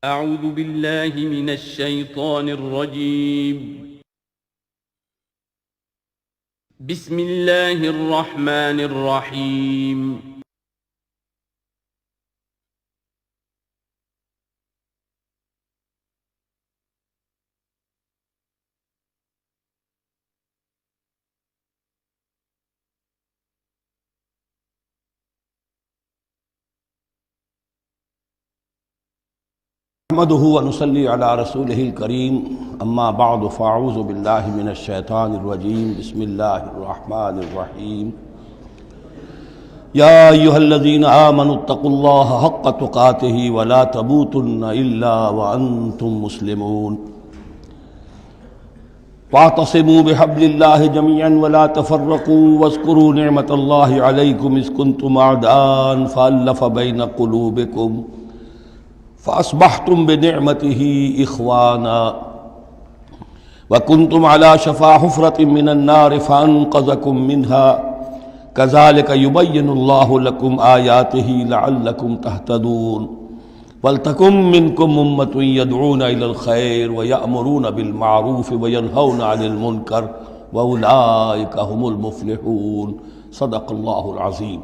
أعوذ بالله من الشيطان الرجيم. بسم الله الرحمن الرحيم. نحمده ونصلي على رسوله الكريم اما بعد فاعوذ بالله من الشيطان الرجيم بسم الله الرحمن الرحيم يا ايها الذين آمنوا اتقوا الله حق تقاته ولا تموتن الا وانتم مسلمون واعتصموا بحبل الله جميعا ولا تفرقوا واذكروا نعمة الله عليكم اذ كنتم اعداء فألف بين قلوبكم فأصبحتم بنعمته إخوانا وكنتم على شفا حفرة من النار فأنقذكم منها كذلك يبين الله لكم آياته لعلكم تهتدون ولتكن منكم أمة يدعون إلى الخير ويأمرون بالمعروف وينهون عن المنكر وأولئك هم المفلحون صدق الله العظيم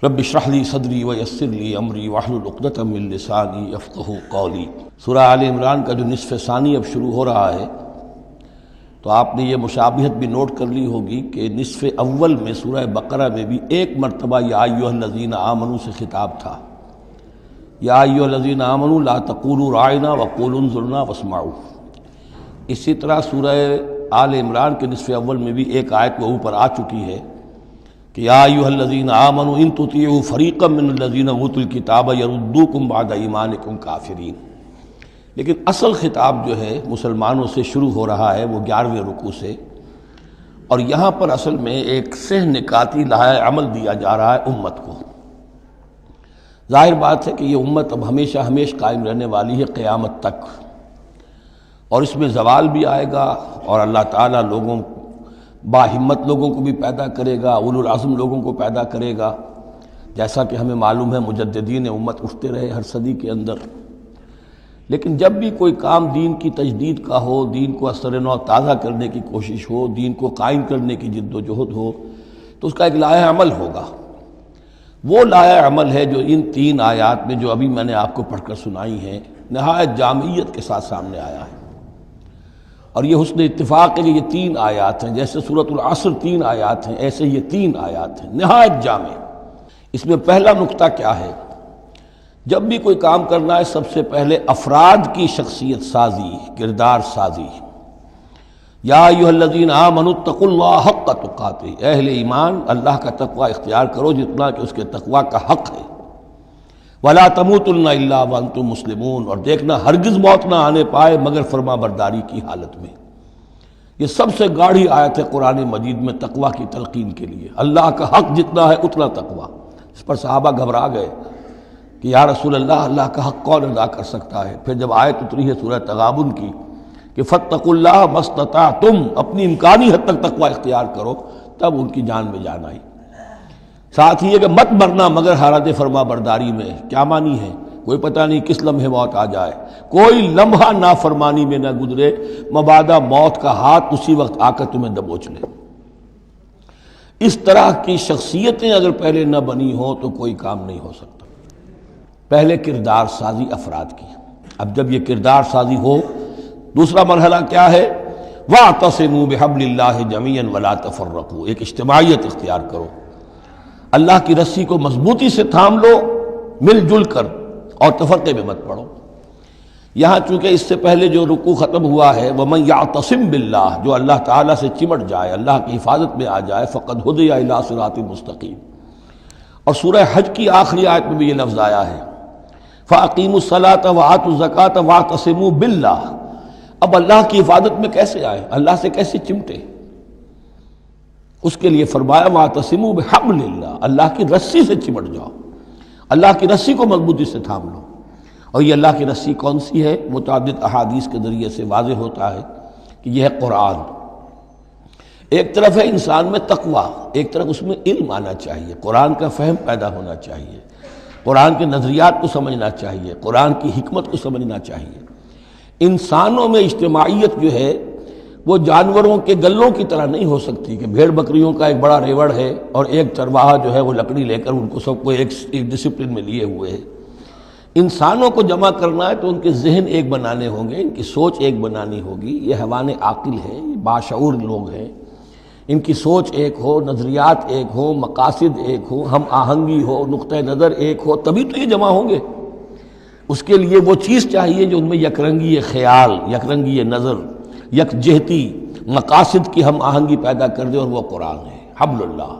رب اشرح لي صدری ویسر لي امری واحلل عقدۃ من لسانی یفقہوا قولی۔ سورہ آل عمران کا جو نصف ثانی اب شروع ہو رہا ہے، تو آپ نے یہ مشابہت بھی نوٹ کر لی ہوگی کہ نصف اول میں سورہ بقرہ میں بھی ایک مرتبہ یا ایھا الذین آمنوا سے خطاب تھا، یا ایھا الذین آمنوا لا تقولوا راعنا وقولوا انظرنا واسمعوا۔ اسی طرح سورہ آل عمران کے نصف اول میں بھی ایک آیت وہ اوپر آ چکی ہے کہ یا ایھا الذین آمنوا ان تطیعوا فریقا من الذین اوتوا الکتاب یردوکم بعد ایمانکم کافرین۔ لیکن اصل خطاب جو ہے مسلمانوں سے شروع ہو رہا ہے وہ 11ویں رکوع سے، اور یہاں پر اصل میں ایک سہ نکاتی لائحہ عمل دیا جا رہا ہے امت کو۔ ظاہر بات ہے کہ یہ امت اب ہمیشہ ہمیشہ قائم رہنے والی ہے قیامت تک، اور اس میں زوال بھی آئے گا، اور اللہ تعالیٰ لوگوں باہمت لوگوں کو بھی پیدا کرے گا، اولو العزم لوگوں کو پیدا کرے گا، جیسا کہ ہمیں معلوم ہے مجددین امت اٹھتے رہے ہر صدی کے اندر۔ لیکن جب بھی کوئی کام دین کی تجدید کا ہو، دین کو اثر نو تازہ کرنے کی کوشش ہو، دین کو قائم کرنے کی جد و جہد ہو، تو اس کا ایک لائحہ عمل ہوگا۔ وہ لائحہ عمل ہے جو ان 3 آیات میں جو ابھی میں نے آپ کو پڑھ کر سنائی ہیں نہایت جامعیت کے ساتھ سامنے آیا ہے۔ اور یہ حسن اتفاق ہے کہ یہ 3 آیات ہیں، جیسے سورۃ العصر 3 آیات ہیں، ایسے یہ 3 آیات ہیں نہایت جامع۔ اس میں پہلا نقطہ کیا ہے؟ جب بھی کوئی کام کرنا ہے سب سے پہلے افراد کی شخصیت سازی، کردار سازی۔ یا ایھا الذین آمنوا اتقوا اللہ حق تقاتہ، اہل ایمان اللہ کا تقوی اختیار کرو جتنا کہ اس کے تقوی کا حق ہے۔ وَلَا تَمُوتُنَّ إِلَّا وَأَنْتُمْ مُسْلِمُونَ، اور دیکھنا ہرگز موت نہ آنے پائے مگر فرما برداری کی حالت میں۔ یہ سب سے گاڑھی آیت ہے قرآن مجید میں تقوی کی تلقین کے لیے۔ اللہ کا حق جتنا ہے اتنا تقوی۔ اس پر صحابہ گھبرا گئے کہ یا رسول اللہ، اللہ کا حق کون ادا کر سکتا ہے؟ پھر جب آیت اتری ہے سورہ تغابن کی کہ فاتقوا اللہ ما استطعتم، اپنی امکانی حد تک تقوی اختیار کرو، تب ان کی جان میں جان آئی۔ ساتھ ہی ہے کہ مت مرنا مگر حالت فرما برداری میں۔ کیا معنی ہے؟ کوئی پتہ نہیں کس لمحے موت آ جائے، کوئی لمحہ نافرمانی میں نہ گزرے، مبادا موت کا ہاتھ اسی وقت آ کر تمہیں دبوچ لے۔ اس طرح کی شخصیتیں اگر پہلے نہ بنی ہوں تو کوئی کام نہیں ہو سکتا۔ پہلے کردار سازی افراد کی۔ اب جب یہ کردار سازی ہو، دوسرا مرحلہ کیا ہے؟ وَاعْتَصِمُوا بِحَبْلِ اللَّهِ جَمِيعًا وَلَا تَفَرَّقُوا، ایک اجتماعیت اختیار کرو، اللہ کی رسی کو مضبوطی سے تھام لو، مل جل کر، اور تفرقے میں مت پڑو۔ یہاں چونکہ اس سے پہلے جو رکوع ختم ہوا ہے وَمَن يَعْتَصِم بِاللَّهِ، جو اللہ تعالیٰ سے چمٹ جائے، اللہ کی حفاظت میں آ جائے، فَقَدْ هُدِیَ إِلَىٰ صِرَاطٍ مُسْتَقِيمٍ۔ اور سورہ حج کی آخری آیت میں بھی یہ لفظ آیا ہے فَأَقِیمُوا الصَّلَاةَ وَآتُوا الزَّکَاةَ وَاعْتَصِمُوا بِاللَّهِ۔ اب اللہ کی حفاظت میں کیسے آئے؟ اللہ سے کیسے چمٹے؟ اس کے لیے فرمایا وَاعْتَصِمُوا بِحَبْلِ اللَّهِ، اللہ کی رسی سے چمٹ جاؤ، اللہ کی رسی کو مضبوطی سے تھام لو۔ اور یہ اللہ کی رسی کون سی ہے؟ متعدد احادیث کے ذریعے سے واضح ہوتا ہے کہ یہ ہے قرآن۔ ایک طرف ہے انسان میں تقوی، ایک طرف اس میں علم آنا چاہیے، قرآن کا فہم پیدا ہونا چاہیے۔ قرآن کے نظریات کو سمجھنا چاہیے، قرآن کی حکمت کو سمجھنا چاہیے۔ انسانوں میں اجتماعیت جو ہے وہ جانوروں کے گلوں کی طرح نہیں ہو سکتی کہ بھیڑ بکریوں کا ایک بڑا ریوڑ ہے اور ایک چرواہا جو ہے وہ لکڑی لے کر ان کو سب کو ایک ڈسپلن میں لیے ہوئے ہے۔ انسانوں کو جمع کرنا ہے تو ان کے ذہن ایک بنانے ہوں گے، ان کی سوچ ایک بنانی ہوگی۔ یہ حیوان عاقل ہے، یہ باشعور لوگ ہیں، ان کی سوچ ایک ہو، نظریات ایک ہو، مقاصد ایک ہو، ہم آہنگی ہو، نقطہ نظر ایک ہو، تبھی تو یہ جمع ہوں گے۔ اس کے لیے وہ چیز چاہیے جو ان میں یکرنگی خیال، یکرنگی نظر، یکجہتی مقاصد کی ہم آہنگی پیدا کر دے، اور وہ قرآن ہے۔ حبل اللہ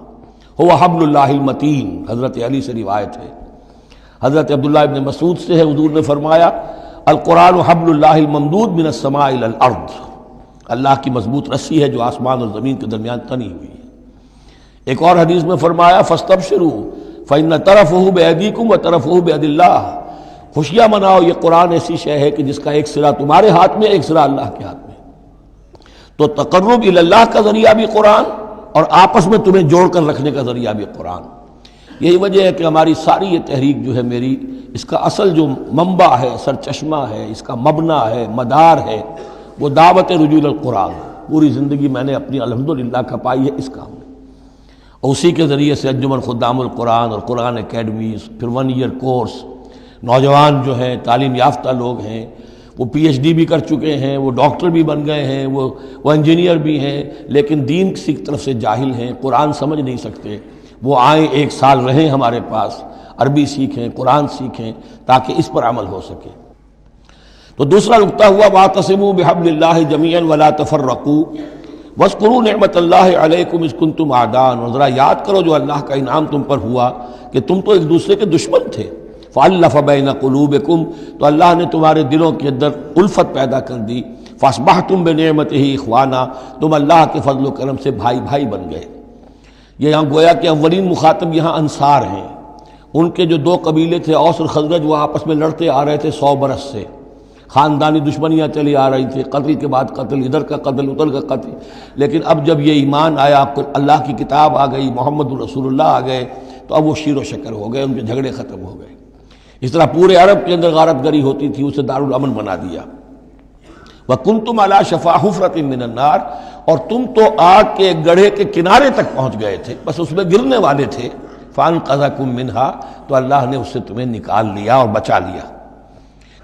هو حبل اللہ المتین، حضرت علی سے روایت ہے۔ حضرت عبداللہ ابن مسعود سے ہے، حضور نے فرمایا القرآن حبل اللہ الممدود من السماء الی الارض، اللہ کی مضبوط رسی ہے جو آسمان اور زمین کے درمیان تنی ہوئی ہے۔ ایک اور حدیث میں فرمایا فاستبشروا فإن طرفه بأيديكم وطرفه بيد اللہ، خوشیاں مناؤ، یہ قرآن ایسی شے ہے کہ جس کا ایک سرا تمہارے ہاتھ میں، ایک سرا اللہ کے ہاتھ میں۔ تو تقرب الی اللہ کا ذریعہ بھی قرآن، اور آپس میں تمہیں جوڑ کر رکھنے کا ذریعہ بھی قرآن۔ یہی وجہ ہے کہ ہماری ساری یہ تحریک جو ہے میری، اس کا اصل جو منبع ہے، سر چشمہ ہے، اس کا مبنی ہے، مدار ہے، وہ دعوت رجوع القرآن۔ پوری زندگی میں نے اپنی الحمدللہ کھپائی ہے اس کام میں، اور اسی کے ذریعے سے انجمن خدام القرآن اور قرآن اکیڈمیز، پھر 1 ایئر کورس، نوجوان جو ہیں تعلیم یافتہ لوگ ہیں، وہ پی ایچ ڈی بھی کر چکے ہیں، وہ ڈاکٹر بھی بن گئے ہیں، وہ انجینئر بھی ہیں، لیکن دین کی طرف سے جاہل ہیں، قرآن سمجھ نہیں سکتے۔ وہ آئیں، 1 سال رہیں ہمارے پاس، عربی سیکھیں، قرآن سیکھیں، تاکہ اس پر عمل ہو سکے۔ تو دوسرا نقطہ ہوا واعتصموا بحبل اللہ جميعا ولا تفرقوا واذکروا نعمت اللہ علیکم اذ کنتم اعداء، اور ذرا یاد کرو جو اللہ کا انعام تم پر ہوا کہ تم تو ایک دوسرے کے دشمن تھے۔ فالف بین قلوبکم، تو اللہ نے تمہارے دلوں کے اندر الفت پیدا کر دی۔ فاصبحتم بنعمتہ اخوانا، تم اللہ کے فضل و کرم سے بھائی بھائی بن گئے۔ یہ یہاں گویا کہ اولین مخاطب یہاں انصار ہیں۔ ان کے جو 2 قبیلے تھے اوس اور خزرج، وہ آپس میں لڑتے آ رہے تھے 100 برس سے، خاندانی دشمنیاں چلی آ رہی تھیں، قتل کے بعد قتل، ادھر کا قتل ادھر کا قتل۔ لیکن اب جب یہ ایمان آیا، اللہ کی کتاب آ گئی، محمد رسول اللہ آ گئے، تو اب وہ شیر و شکر ہو گئے، ان کے جھگڑے ختم ہو گئے۔ اس طرح پورے عرب کے اندر غارت گری ہوتی تھی، اسے دارالامن بنا دیا۔ وَكُنْتُمْ عَلَى شَفَا حُفْرَةٍ مِّنَ النَّارِ، اور تم تو آگ کے گڑھے کے کنارے تک پہنچ گئے تھے، بس اس میں گرنے والے تھے۔ فَأَنْقَذَكُم مِّنْهَا، تو اللہ نے اس سے تمہیں نکال لیا اور بچا لیا۔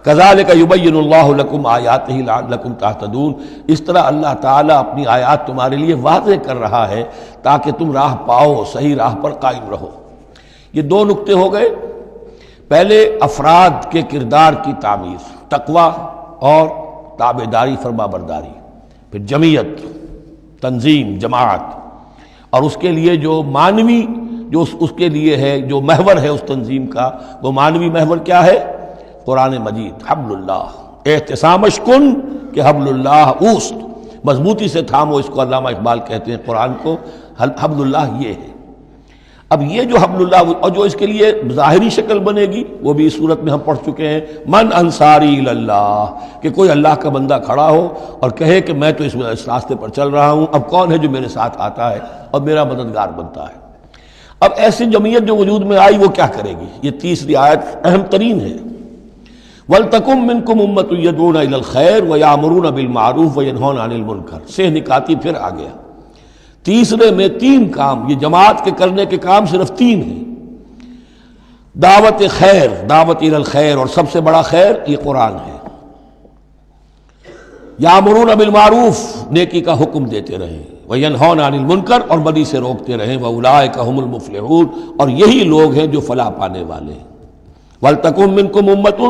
كَذَلِكَ يُبَيِّنُ اللَّهُ لَكُمْ آيَاتِهِ لَعَلَّكُمْ تَهْتَدُونَ، اس طرح اللہ تعالیٰ اپنی آیات تمہارے لیے واضح کر رہا ہے تاکہ تم راہ پاؤ، صحیح راہ پر قائم رہو۔ یہ 2 نقطے ہو گئے۔ پہلے افراد کے کردار کی تعمیر، تقوی اور تابعداری، فرما برداری، پھر جمعیت، تنظیم، جماعت، اور اس کے لیے جو معنوی، جو اس کے لیے ہے، جو محور ہے اس تنظیم کا، وہ معنوی محور کیا ہے؟ قرآن مجید، حبل اللہ، اعتصامش کن کہ حبل اللہ اوست، مضبوطی سے تھامو، اس کو علامہ اقبال کہتے ہیں قرآن کو، حبل اللہ یہ ہے۔ اب یہ جو حبل اللہ، اور جو اس کے لیے ظاہری شکل بنے گی، وہ بھی اس صورت میں ہم پڑھ چکے ہیں، من انصاری اللہ، کہ کوئی اللہ کا بندہ کھڑا ہو اور کہے کہ میں تو اس راستے پر چل رہا ہوں، اب کون ہے جو میرے ساتھ آتا ہے اور میرا مددگار بنتا ہے۔ اب ایسی جمعیت جو وجود میں آئی وہ کیا کرے گی؟ یہ تیسری آیت اہم ترین ہے۔ وَلْتَكُن مِّنكُمْ أُمَّةٌ يَدْعُونَ إِلَى الْخَيْرِ وَيَأْمُرُونَ بِالْمَعْرُوفِ وَيَنْهَوْنَ عَنِ الْمُنكَرِ، سے نکاتی پھر آ گیا۔ تیسرے میں 3 کام، یہ جماعت کے کرنے کے کام صرف 3 ہیں۔ دعوت خیر، دعوت الی الخیر، اور سب سے بڑا خیر یہ قرآن ہے۔ یامرون بالمعروف، نیکی کا حکم دیتے رہیں، وینہون عن المنکر، اور بدی سے روکتے رہیں، واولئک هم المفلحون، اور یہی لوگ ہیں جو فلاح پانے والے ہیں۔ ولتکن منکم امۃ،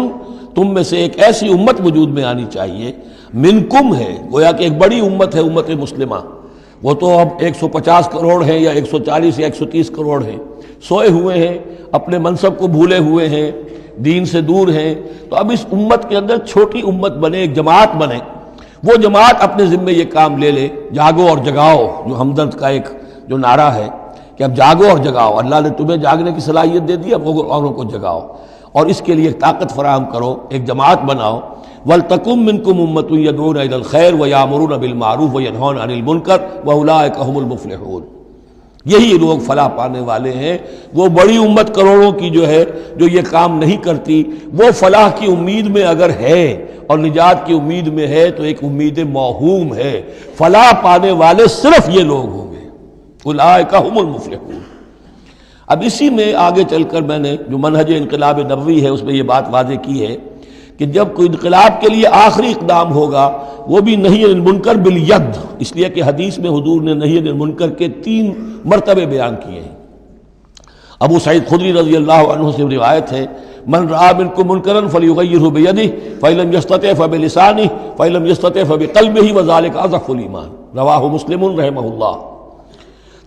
تم میں سے ایک ایسی امت وجود میں آنی چاہیے، منکم ہے، گویا کہ ایک بڑی امت ہے امت مسلمہ، وہ تو اب 150 کروڑ ہیں یا 140 یا 130 کروڑ ہیں، سوئے ہوئے ہیں، اپنے منصب کو بھولے ہوئے ہیں، دین سے دور ہیں۔ تو اب اس امت کے اندر چھوٹی امت بنے، ایک جماعت بنے، وہ جماعت اپنے ذمے یہ کام لے لے، جاگو اور جگاؤ، جو ہمدرد کا ایک جو نعرہ ہے کہ اب جاگو اور جگاؤ، اللہ نے تمہیں جاگنے کی صلاحیت دے دی، اب اوروں کو جگاؤ، اور اس کے لیے طاقت فراہم کرو، ایک جماعت بناؤ۔ وَلْتَكُن مِّنكُمْ أُمَّةٌ يَدْعُونَ إِلَى الْخَيْرِ وَيَأْمُرُونَ بِالْمَعْرُوفِ وَيَنْهَوْنَ عَنِ الْمُنكَرِ وَأُولَٰئِكَ هُمُ الْمُفْلِحُونَ۔ یہی لوگ فلاح پانے والے ہیں۔ وہ بڑی امت کروڑوں کی جو ہے جو یہ کام نہیں کرتی، وہ فلاح کی امید میں اگر ہے اور نجات کی امید میں ہے تو ایک امید موہوم ہے۔ فلاح پانے والے صرف یہ لوگ ہوں گے، اولئک ھم المفلحون۔ اب اسی میں آگے چل کر میں نے جو منہج انقلاب نبوی ہے اس میں یہ بات واضح کی ہے کہ جب کوئی انقلاب کے لیے آخری اقدام ہوگا وہ بھی نہی عن المنکر بالید، اس لیے کہ حدیث میں حضور نے نہی عن المنکر کے 3 مرتبے بیان کیے ہیں۔ ابو سعید خدری رضی اللہ عنہ سے روایت ہے، من رأى منکم منکرا فلیغیرہ بیدہ فإن لم یستطع فبلسانہ فإن لم یستطع فبقلبہ وذلک اضعف الایمان، رواہ مسلم رحمہ اللہ۔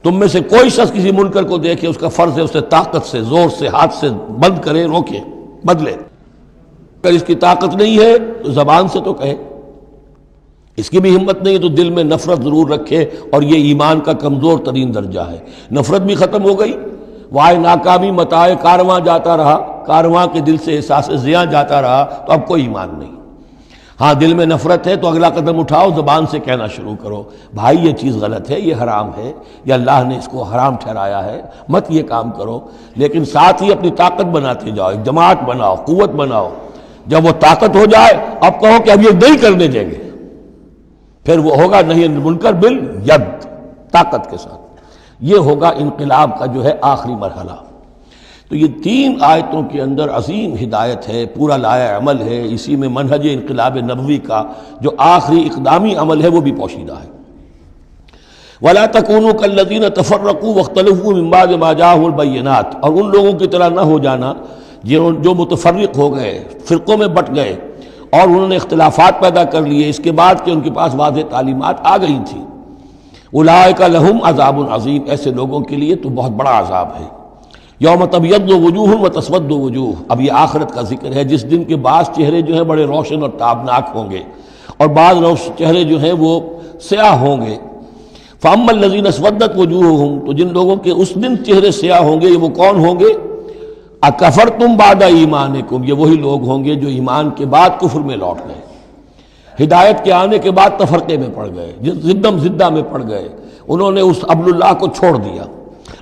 تم میں سے کوئی شخص کسی منکر کو دیکھے، اس کا فرض ہے اسے طاقت سے، زور سے، ہاتھ سے بند کرے، روکے، بدلے۔ اگر اس کی طاقت نہیں ہے تو زبان سے تو کہے، اس کی بھی ہمت نہیں ہے تو دل میں نفرت ضرور رکھے، اور یہ ایمان کا کمزور ترین درجہ ہے۔ نفرت بھی ختم ہو گئی، وائے ناکامی متاع کارواں جاتا رہا، کارواں کے دل سے احساس زیاں جاتا رہا تو اب کوئی ایمان نہیں۔ ہاں دل میں نفرت ہے تو اگلا قدم اٹھاؤ، زبان سے کہنا شروع کرو، بھائی یہ چیز غلط ہے، یہ حرام ہے، یا اللہ نے اس کو حرام ٹھہرایا ہے، مت یہ کام کرو۔ لیکن ساتھ ہی اپنی طاقت بناتے جاؤ، ایک جماعت بناؤ، قوت بناؤ۔ جب وہ طاقت ہو جائے اب کہو کہ اب یہ نہیں کرنے دیں گے، پھر وہ ہوگا نہی عن المنکر بالید، طاقت کے ساتھ۔ یہ ہوگا انقلاب کا جو ہے آخری مرحلہ۔ تو یہ 3 آیتوں کے اندر عظیم ہدایت ہے، پورا لایا عمل ہے، اسی میں منہج انقلاب نبوی کا جو آخری اقدامی عمل ہے وہ بھی پوشیدہ ہے۔ وَلَا تَكُونُوا كَالَّذِينَ تَفَرَّقُوا وَاخْتَلَفُوا مِن بَعْدِ مَا جَاءَهُمُ الْبَيِّنَاتُ، اور ان لوگوں کی طرح نہ ہو جانا جو متفرق ہو گئے، فرقوں میں بٹ گئے اور انہوں نے اختلافات پیدا کر لیے اس کے بعد کہ ان کے پاس واضح تعلیمات آ گئی تھیں۔ اولئک لہم عذاب عظیم، ایسے لوگوں کے لیے تو بہت بڑا عذاب ہے۔ یوم تبیض وجوہ وتسود وجوہ، اب یہ آخرت کا ذکر ہے جس دن کے بعض چہرے جو ہیں بڑے روشن اور تابناک ہوں گے اور بعض چہرے جو ہیں وہ سیاہ ہوں گے۔ فاما الذین اسودت وجوہہم، تو جن لوگوں کے اس دن چہرے سیاہ ہوں گے یہ وہ کون ہوں گے؟ اکفرتم بعد ایمانکم، یہ وہی لوگ ہوں گے جو ایمان کے بعد کفر میں لوٹ گئے، ہدایت کے آنے کے بعد تفرقے میں پڑ گئے، زدم زدہ میں پڑ گئے، انہوں نے اس عبد اللہ کو چھوڑ دیا۔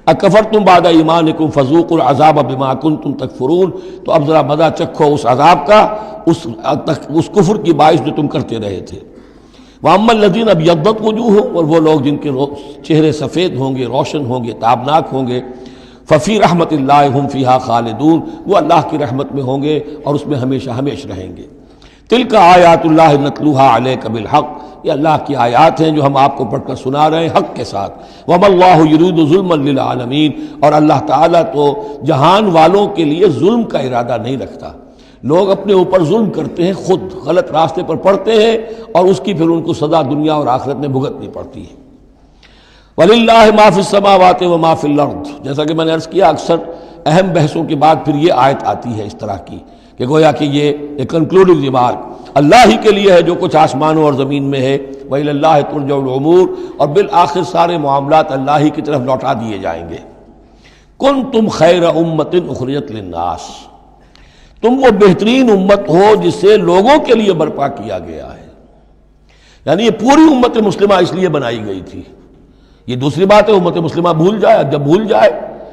اکفرتم بعد ایمانکم فذوقوا العذاب بما کنتم تکفرون، تو اب ذرا مزہ چکھو اس عذاب کا، اس کفر کی باعث جو تم کرتے رہے تھے۔ واما الذین ابیضت وجوہہم، اور وہ لوگ جن کے چہرے سفید ہوں گے، روشن ہوں گے، تابناک ہوں گے، ففی رحمت اللہ ہم فیہا خالدون، وہ اللہ کی رحمت میں ہوں گے اور اس میں ہمیشہ ہمیش رہیں گے۔ تلک آیات اللہ نتلوہا علیک بالحق، یہ اللہ کی آیات ہیں جو ہم آپ کو پڑھ کر سنا رہے ہیں حق کے ساتھ۔ وما اللہ یرید ظلما للعالمین، اور اللہ تعالیٰ تو جہان والوں کے لیے ظلم کا ارادہ نہیں رکھتا۔ لوگ اپنے اوپر ظلم کرتے ہیں، خود غلط راستے پر پڑتے ہیں اور اس کی پھر ان کو سزا دنیا اور آخرت میں بھگتنی پڑتی ہے۔ وَلِلَّهِ مَا فِي السَّمَاوَاتِ وَمَا فِي الْأَرْضِ، جیسا کہ میں نے عرض کیا اکثر اہم بحثوں کے بعد پھر یہ آیت آتی ہے اس طرح کی کہ گویا کہ یہ ایک کنکلوڈنگ ریمارک، اللہ ہی کے لیے ہے جو کچھ آسمانوں اور زمین میں ہے، وَإِلَى اللَّهِ تُرْجَعُ الْأُمُورُ، اور بالآخر سارے معاملات اللہ ہی کی طرف لوٹا دیے جائیں گے۔ كُنْتُمْ خَيْرَ أُمَّةٍ أُخْرِجَتْ لِلنَّاسِ، تم وہ بہترین امت ہو جسے لوگوں کے لیے برپا کیا گیا ہے، یعنی یہ پوری امت مسلمہ اس لیے بنائی گئی تھی۔ یہ دوسری بات ہے امت مسلمہ بھول جائے، جب بھول جائے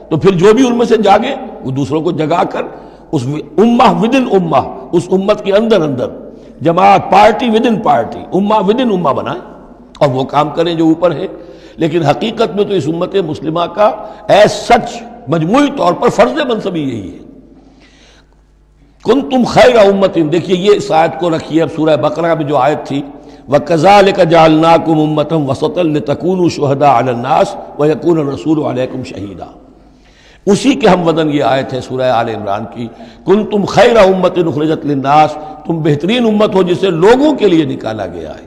تو پھر جو بھی ان میں سے جاگے وہ دوسروں کو جگا کر اس امہ ودن امہ، اس امت کے اندر اندر جماعت، پارٹی ودن پارٹی، امہ ودن امہ بنائیں اور وہ کام کریں جو اوپر ہے۔ لیکن حقیقت میں تو اس امت مسلمہ کا ایز سچ مجموعی طور پر فرض منصبی یہی ہے۔ کنتم خیر امت، دیکھیے یہ اس آیت کو رکھیے اب سورہ بقرہ میں جو آیت تھی، وَكَذَلِكَ جَعَلْنَاكُمْ أُمَّةً وَسَطًا لِتَكُونُوا شُهَدَاءَ عَلَى النَّاسِ وَيَكُونَ الرَّسُولُ عَلَيْكُمْ شَهِيدًا، اسی کے ہم وزن یہ آیت ہے سورہ آل عمران کی، کنتم خیر امت اخرجت للناس، تم بہترین امت ہو جسے لوگوں کے لیے نکالا گیا ہے۔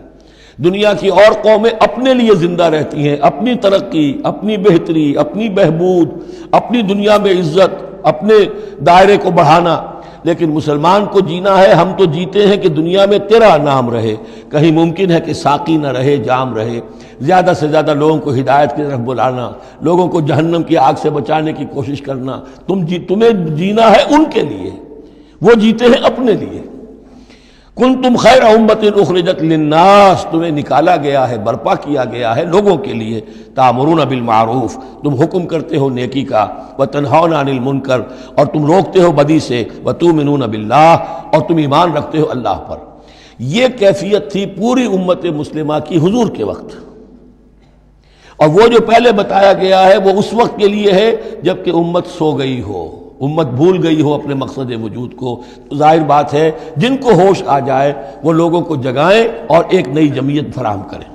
دنیا کی اور قومیں اپنے لیے زندہ رہتی ہیں، اپنی ترقی، اپنی بہتری، اپنی بہبود، اپنی دنیا میں عزت، اپنے دائرے کو بڑھانا، لیکن مسلمان کو جینا ہے، ہم تو جیتے ہیں کہ دنیا میں تیرا نام رہے، کہیں ممکن ہے کہ ساقی نہ رہے، جام رہے، زیادہ سے زیادہ لوگوں کو ہدایت کی طرف بلانا، لوگوں کو جہنم کی آگ سے بچانے کی کوشش کرنا۔ تمہیں جینا ہے ان کے لیے، وہ جیتے ہیں اپنے لیے۔ کنتم خیر امت اخرجت للناس، تمہیں نکالا گیا ہے، برپا کیا گیا ہے لوگوں کے لیے، تامرون بالمعروف، تم حکم کرتے ہو نیکی کا، وتنہون عن المنکر، اور تم روکتے ہو بدی سے، وتؤمنون باللہ، اور تم ایمان رکھتے ہو اللہ پر۔ یہ کیفیت تھی پوری امت مسلمہ کی حضور کے وقت، اور وہ جو پہلے بتایا گیا ہے وہ اس وقت کے لیے ہے جب کہ امت سو گئی ہو، امت بھول گئی ہو اپنے مقصد وجود کو۔ ظاہر بات ہے جن کو ہوش آ جائے وہ لوگوں کو جگائیں اور ایک نئی جمعیت فراہم کریں۔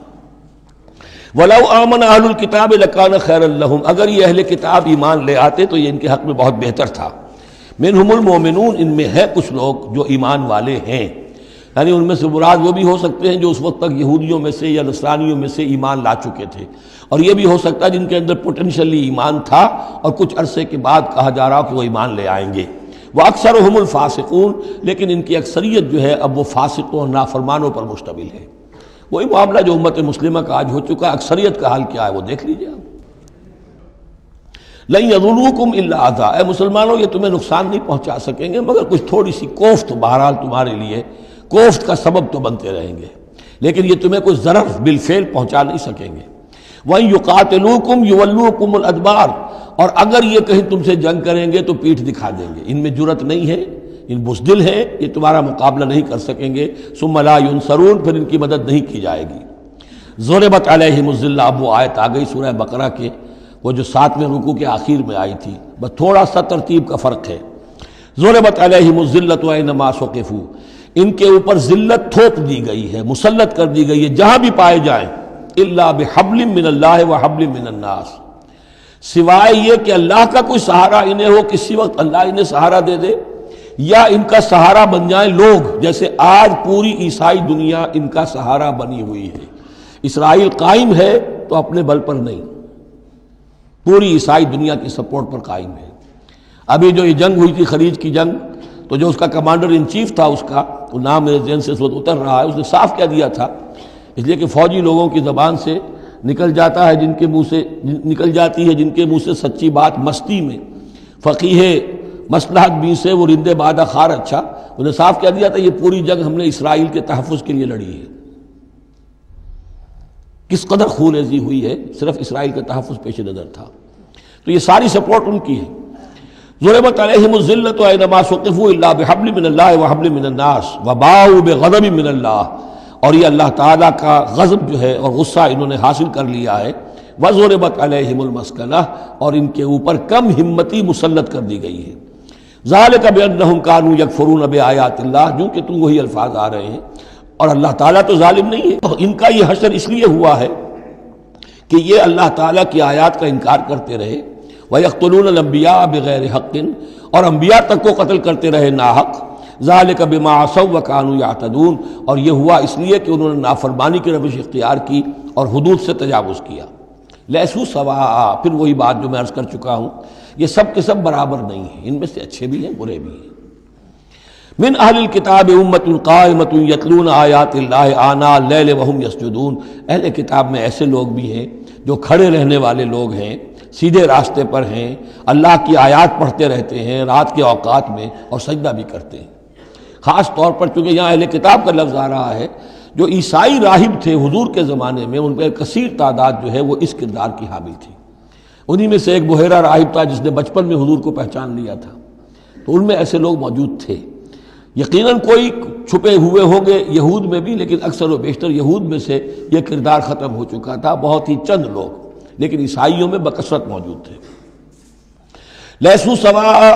وَلَوْ آمَنَ أَهْلُ الْكِتَابِ لَكَانَ خَيْرًا لَهُمْ، اگر یہ اہل کتاب ایمان لے آتے تو یہ ان کے حق میں بہت بہتر تھا۔ مِنْهُمُ الْمُؤْمِنُونَ، ان میں ہے کچھ لوگ جو ایمان والے ہیں، یعنی ان میں سے مراد وہ بھی ہو سکتے ہیں جو اس وقت تک یہودیوں میں سے یا نصرانیوں میں سے ایمان لا چکے تھے، اور یہ بھی ہو سکتا ہے جن کے اندر پوٹینشلی ایمان تھا اور کچھ عرصے کے بعد کہا جا رہا کہ وہ ایمان لے آئیں گے۔ وَأَكْثَرُهُمُ الْفَاسِقُونَ، لیکن ان کی اکثریت جو ہے اب وہ فاسقوں اور نافرمانوں پر مشتمل ہے۔ وہی معاملہ جو امت مسلمہ کا آج ہو چکا، اکثریت کا حال کیا ہے وہ دیکھ لیجیے آپ۔ لَن يَضُرُّوكُمْ إِلَّا أَذًى، اے مسلمانوں یہ تمہیں نقصان نہیں پہنچا سکیں گے مگر کچھ تھوڑی سی کوفت، بہرحال تمہارے لیے کوفت کا سبب تو بنتے رہیں گے، لیکن یہ تمہیں کوئی ضرر بالفعل پہنچا نہیں سکیں گے۔ وَإِن يُقَاتِلُوكُمْ يُوَلُّوكُمُ الْأَدْبَارَ، اور اگر یہ کہیں تم سے جنگ کریں گے تو پیٹھ دکھا دیں گے، ان میں جرت نہیں ہے، ان بزدل ہیں، یہ تمہارا مقابلہ نہیں کر سکیں گے۔ ثُمَّ لَا يُنصَرُونَ، پھر ان کی مدد نہیں کی جائے گی۔ ضُرِبَتْ عَلَيْهِمُ الذِّلَّةُ، اب وہ آیت آ گئی سورہ بقرہ کے وہ جو 7ویں رکوع کے آخر میں آئی تھی، بس تھوڑا سا ترتیب کا فرق ہے۔ ضُرِبَتْ عَلَيْهِمُ الذِّلَّةُ أَيْنَمَا ثُقِفُوا، ان کے اوپر ذلت تھوپ دی گئی ہے، مسلط کر دی گئی ہے جہاں بھی پائے جائیں، الا بحبل من اللہ وحبل من الناس، سوائے یہ کہ اللہ کا کوئی سہارا انہیں ہو، کسی وقت اللہ انہیں سہارا دے دے، یا ان کا سہارا بن جائیں لوگ، جیسے آج پوری عیسائی دنیا ان کا سہارا بنی ہوئی ہے۔ اسرائیل قائم ہے تو اپنے بل پر نہیں، پوری عیسائی دنیا کی سپورٹ پر قائم ہے۔ ابھی جو یہ جنگ ہوئی تھی خلیج کی جنگ، تو جو اس کا کمانڈر ان چیف تھا، اس کا وہ نام میرے ذہن سے اس وقت اتر رہا ہے، اس نے صاف کہہ دیا تھا، اس لیے کہ فوجی لوگوں کی زبان سے نکل جاتا ہے، جن کے منہ سے نکل جاتی ہے، جن کے منہ سے سچی بات مستی میں، فقیہ مصلحت بھی سے وہ رندے بادہ خار اچھا، انہوں نے صاف کہہ دیا تھا یہ پوری جنگ ہم نے اسرائیل کے تحفظ کے لیے لڑی ہے۔ کس قدر خون ریزی ہوئی ہے، صرف اسرائیل کا تحفظ پیش نظر تھا، تو یہ ساری سپورٹ ان کی ہے۔ ضربت علیہم الذلۃ اینما ثقفوا الا بحبل من اللہ وحبل من الناس وباؤوا بغضب من اللہ، اور یہ اللہ تعالیٰ کا غضب جو ہے اور غصہ انہوں نے حاصل کر لیا ہے۔ وضربت علیہم المسکنہ، اور ان کے اوپر کم ہمتی مسلط کر دی گئی ہے۔ ذالک بانہم کانوا یکفرون بآیات اللہ، جو کہ تو وہی الفاظ آ رہے ہیں، اور اللہ تعالیٰ تو ظالم نہیں ہے۔ ان کا یہ حشر اس لیے ہوا ہے کہ یہ اللہ تعالیٰ کی آیات کا انکار کرتے رہے، وَيَقْتُلُونَ الْأَنْبِيَاءَ بِغَيْرِ حَقٍّ، اور انبیاء تک کو قتل کرتے رہے ناحق۔ ذَلِكَ بِمَا عَصَوْا وَكَانُوا يَعْتَدُونَ، اور یہ ہوا اس لیے کہ انہوں نے نافرمانی کی روش اختیار کی اور حدود سے تجاوز کیا۔ لیسوا سواء، پھر وہی بات جو میں عرض کر چکا ہوں، یہ سب کے سب برابر نہیں ہیں، ان میں سے اچھے بھی ہیں برے بھی ہیں۔ من اہل الکتاب امۃ قائمۃ یتلون آیات اللہ آناء اللیل وہم یسجدون، اہل کتاب میں ایسے لوگ بھی ہیں جو کھڑے رہنے والے لوگ ہیں، سیدھے راستے پر ہیں، اللہ کی آیات پڑھتے رہتے ہیں رات کے اوقات میں اور سجدہ بھی کرتے ہیں۔ خاص طور پر چونکہ یہاں اہل کتاب کا لفظ آ رہا ہے، جو عیسائی راہب تھے حضور کے زمانے میں، ان پہ کثیر تعداد جو ہے وہ اس کردار کی حامل تھی۔ انہی میں سے ایک بحیرہ راہب تھا جس نے بچپن میں حضور کو پہچان لیا تھا، تو ان میں ایسے لوگ موجود تھے۔ یقیناً کوئی چھپے ہوئے ہوں گے یہود میں بھی، لیکن اکثر و بیشتر یہود میں سے یہ کردار ختم ہو چکا تھا، بہت ہی چند لوگ، لیکن عیسائیوں میں بکثرت موجود تھے۔ لیسوا سواء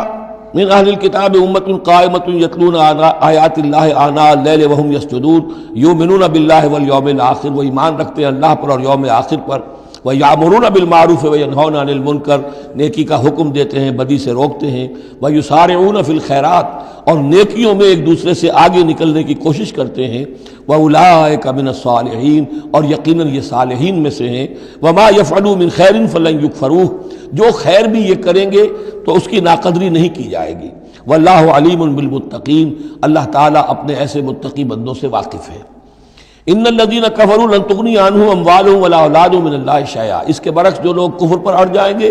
من اہل الکتاب امۃ قائمۃ یتلون آیات اللہ آناء اللیل وہم یسجدون یؤمنون باللہ والیوم الآخر، وہ ایمان رکھتے ہیں اللہ پر اور یوم آخر پر۔ وَيَأْمُرُونَ بِالْمَعْرُوفِ وَيَنْهَوْنَ عَنِ الْمُنْكَرِ، نیکی کا حکم دیتے ہیں، بدی سے روکتے ہیں۔ وَيُسَارِعُونَ فِي الْخَيْرَاتِ، اور نیکیوں میں ایک دوسرے سے آگے نکلنے کی کوشش کرتے ہیں۔ وَأُولَٰئِكَ مِنَ الصَّالِحِينَ، اور یقیناً یہ صالحین میں سے ہیں۔ وَمَا يَفْعَلُوا مِنْ خَيْرٍ فَلَنْ يُكْفَرُوهُ، جو خیر بھی یہ کریں گے تو اس کی ناقدری نہیں کی جائے گی۔ وَاللَّهُ عَلِيمٌ بِالْمُتَّقِينَ، اللہ تعالیٰ اپنے ایسے متقی بندوں سے واقف ہے۔ ان الذین کفروا لن تغنی عنہم اموالہم ولا اولادہم من اللہ شیئا، اس کے برعکس جو لوگ کفر پر اڑ جائیں گے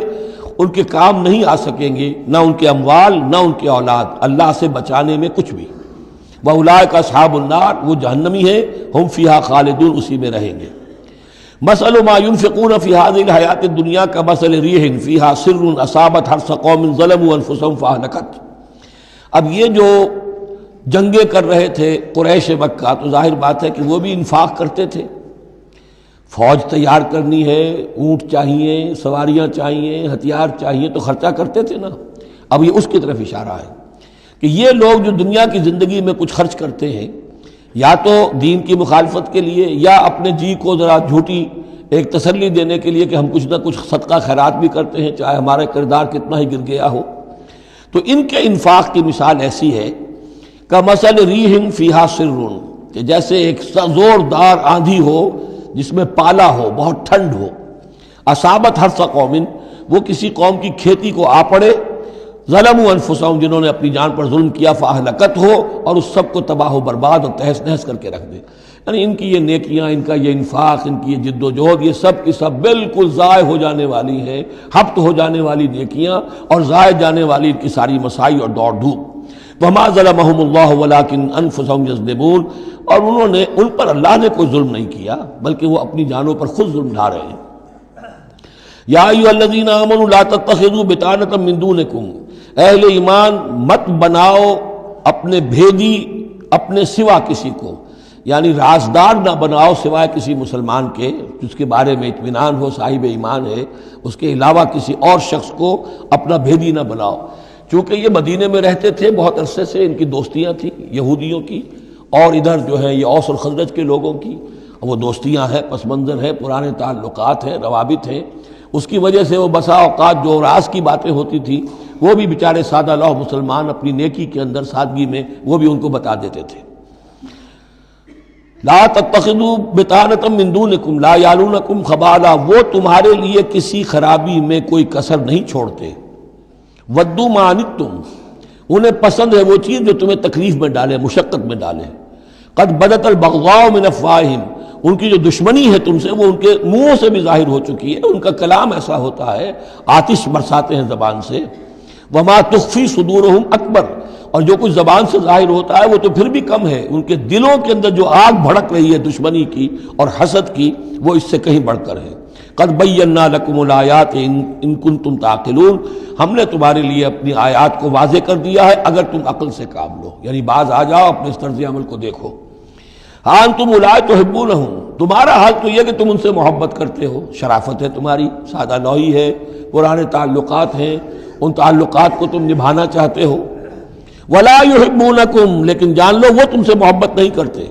ان کے کام نہیں آ سکیں گے، نہ ان کے اموال نہ ان کے اولاد، اللہ سے بچانے میں کچھ بھی۔ وَأُولَٰئِكَ أَصْحَابُ النَّارِ، وہ جہنمی ہیں، ہم فیہا خالدون، اسی میں رہیں گے۔ مثل ما ينفقون في هذه الحیات الدنیا كمثل ريح فيها سر اصابت حرث قوم ظلموا انفسهم فاهلكت۔ اب یہ جو جنگیں کر رہے تھے قریش مکہ، تو ظاہر بات ہے کہ وہ بھی انفاق کرتے تھے، فوج تیار کرنی ہے، اونٹ چاہیے، سواریاں چاہیے، ہتھیار چاہیے، تو خرچہ کرتے تھے نا۔ اب یہ اس کی طرف اشارہ ہے کہ یہ لوگ جو دنیا کی زندگی میں کچھ خرچ کرتے ہیں، یا تو دین کی مخالفت کے لیے، یا اپنے جی کو ذرا جھوٹی ایک تسلی دینے کے لیے کہ ہم کچھ نہ کچھ صدقہ خیرات بھی کرتے ہیں، چاہے ہمارا کردار کتنا ہی گر گیا ہو، تو ان کے انفاق کی مثال ایسی ہے کمثل ریح فیہا سر، کہ جیسے ایک زوردار آندھی ہو جس میں پالا ہو، بہت ٹھنڈ ہو، اصابت حرث قوم، وہ کسی قوم کی کھیتی کو آ پڑے، ظلموا انفسہم، جنہوں نے اپنی جان پر ظلم کیا، فاہلکت ہو، اور اس سب کو تباہ و برباد اور تہس نہس کر کے رکھ دے۔ یعنی ان کی یہ نیکیاں، ان کا یہ انفاق، ان کی یہ جد و جہد، یہ سب کی سب بالکل ضائع ہو جانے والی ہیں، ہبط ہو جانے والی نیکیاں، اور ضائع جانے والی ان کی ساری مساعی اور دوڑ دھوپ۔ وما ظلمهم اللہ ولکن انفسہم یظلمون، اور انہوں نے، ان پر اللہ نے کوئی ظلم نہیں کیا، بلکہ وہ اپنی جانوں پر خود ظلم ڈھا رہے ہیں۔ یا ایھا الذین آمنوا لا تتخذوا بطانۃ من دونکم، اہل ایمان مت بناؤ اپنے بھیدی اپنے سوا کسی کو، یعنی رازدار نہ بناؤ سوائے کسی مسلمان کے جس کے بارے میں اطمینان ہو، صاحب ایمان ہے، اس کے علاوہ کسی اور شخص کو اپنا بھیدی نہ بناؤ۔ چونکہ یہ مدینے میں رہتے تھے بہت عرصے سے، ان کی دوستیاں تھیں یہودیوں کی، اور ادھر جو ہے یہ اوس اور خزرج کے لوگوں کی، وہ دوستیاں ہیں، پس منظر ہے، پرانے تعلقات ہیں، روابط ہیں، اس کی وجہ سے وہ بسا اوقات جو راز کی باتیں ہوتی تھی وہ بھی بیچارے سادہ لوح مسلمان اپنی نیکی کے اندر، سادگی میں، وہ بھی ان کو بتا دیتے تھے۔ لا تتخذوا بطانۃ من دونکم لا یعلونکم خبالا، وہ تمہارے لیے کسی خرابی میں کوئی کسر نہیں چھوڑتے۔ ودوا ما عنتم، انہیں پسند ہے وہ چیز جو تمہیں تکلیف میں ڈالے، مشقت میں ڈالے۔ قد بدت البغضاء من افواہہم، ان کی جو دشمنی ہے تم سے وہ ان کے منہوں سے بھی ظاہر ہو چکی ہے، ان کا کلام ایسا ہوتا ہے، آتش برساتے ہیں زبان سے۔ وما تخفی صدورہم اکبر، اور جو کچھ زبان سے ظاہر ہوتا ہے وہ تو پھر بھی کم ہے، ان کے دلوں کے اندر جو آگ بھڑک رہی ہے دشمنی کی اور حسد کی، وہ اس سے کہیں بڑھ کر ہے۔ قد بینا لکم الآیات ان کنتم تعقلون، ہم نے تمہارے لیے اپنی آیات کو واضح کر دیا ہے اگر تم عقل سے کام لو، یعنی باز آ جاؤ، اپنے اس طرز عمل کو دیکھو۔ ہاں انتم اولئک تحبونہم، تمہارا حال تو یہ کہ تم ان سے محبت کرتے ہو، شرافت ہے تمہاری، سادہ لوحی ہے، پرانے تعلقات ہیں، ان تعلقات کو تم نبھانا چاہتے ہو۔ ولا یحبونکم، لیکن جان لو وہ تم سے محبت نہیں کرتے۔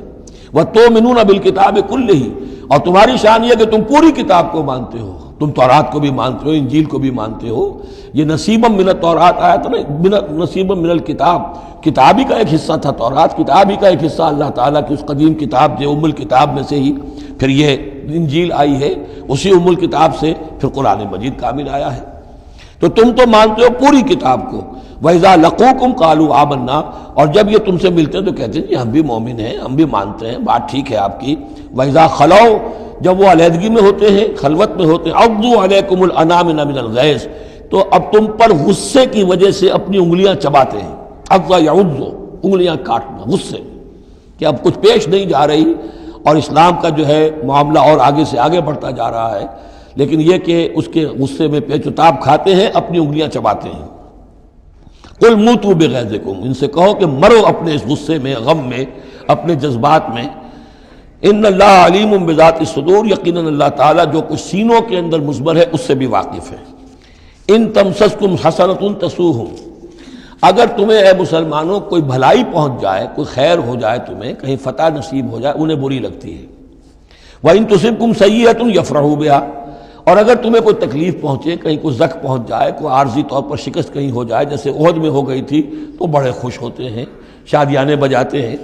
وتؤمنون بالکتاب کلہ، اور تمہاری شان یہ کہ تم پوری کتاب کو مانتے ہو، تم تورات کو بھی مانتے ہو، انجیل کو بھی مانتے ہو۔ یہ نصیبا من التورات آیا تھا نا، نصیبا من الکتاب، کتاب ہی کا ایک حصہ تھا تورات، کتاب ہی کا ایک حصہ اللہ تعالیٰ کی اس قدیم کتاب جو ام الکتاب میں سے ہی پھر یہ انجیل آئی ہے، اسی ام الکتاب سے پھر قرآن مجید کامل آیا ہے۔ تو تم تو مانتے ہو پوری کتاب کو۔ وَإِذَا لَقُوكُمْ قَالُوا آمَنَّا، اور جب یہ تم سے ملتے ہیں تو کہتے ہیں جی ہم بھی مومن ہیں، ہم بھی مانتے ہیں، بات ٹھیک ہے آپ کی۔ وَإِذَا خَلَوْا، جب وہ علیحدگی میں ہوتے ہیں، خلوت میں ہوتے ہیں، عَضُّوا عَلَيْكُمُ الْأَنَامِنَ مِنَ الْغَيْظِ، تو اب تم پر غصے کی وجہ سے اپنی انگلیاں چباتے ہیں۔ عَضَّ يَعُضُّ، انگلیاں کاٹنا، غصے کہ اب کچھ پیش نہیں جا رہی، اور اسلام کا جو ہے معاملہ اور آگے سے آگے بڑھتا جا رہا ہے، لیکن یہ کہ اس کے غصے میں پیچ و تاب کھاتے ہیں، اپنی انگلیاں چباتے ہیں۔ قل موتوا بغیظکم، ان سے کہو کہ مرو اپنے اس غصے میں، غم میں، اپنے جذبات میں۔ ان اللہ علیم بذات الصدور، یقیناً اللہ تعالیٰ جو کچھ سینوں کے اندر مضمر ہے اس سے بھی واقف ہے۔ ان تمسسکم حسنۃ تسؤہم، اگر تمہیں اے مسلمانوں کوئی بھلائی پہنچ جائے، کوئی خیر ہو جائے، تمہیں کہیں فتح نصیب ہو جائے، انہیں بری لگتی ہے۔ وَإِن تُصِبْكُمْ سَیِّئَةٌ یفرحوا بِہَا، اور اگر تمہیں کوئی تکلیف پہنچے، کہیں کوئی زخم پہنچ جائے، کوئی عارضی طور پر شکست کہیں ہو جائے، جیسے احد میں ہو گئی تھی، تو بڑے خوش ہوتے ہیں، شادیانے بجاتے ہیں۔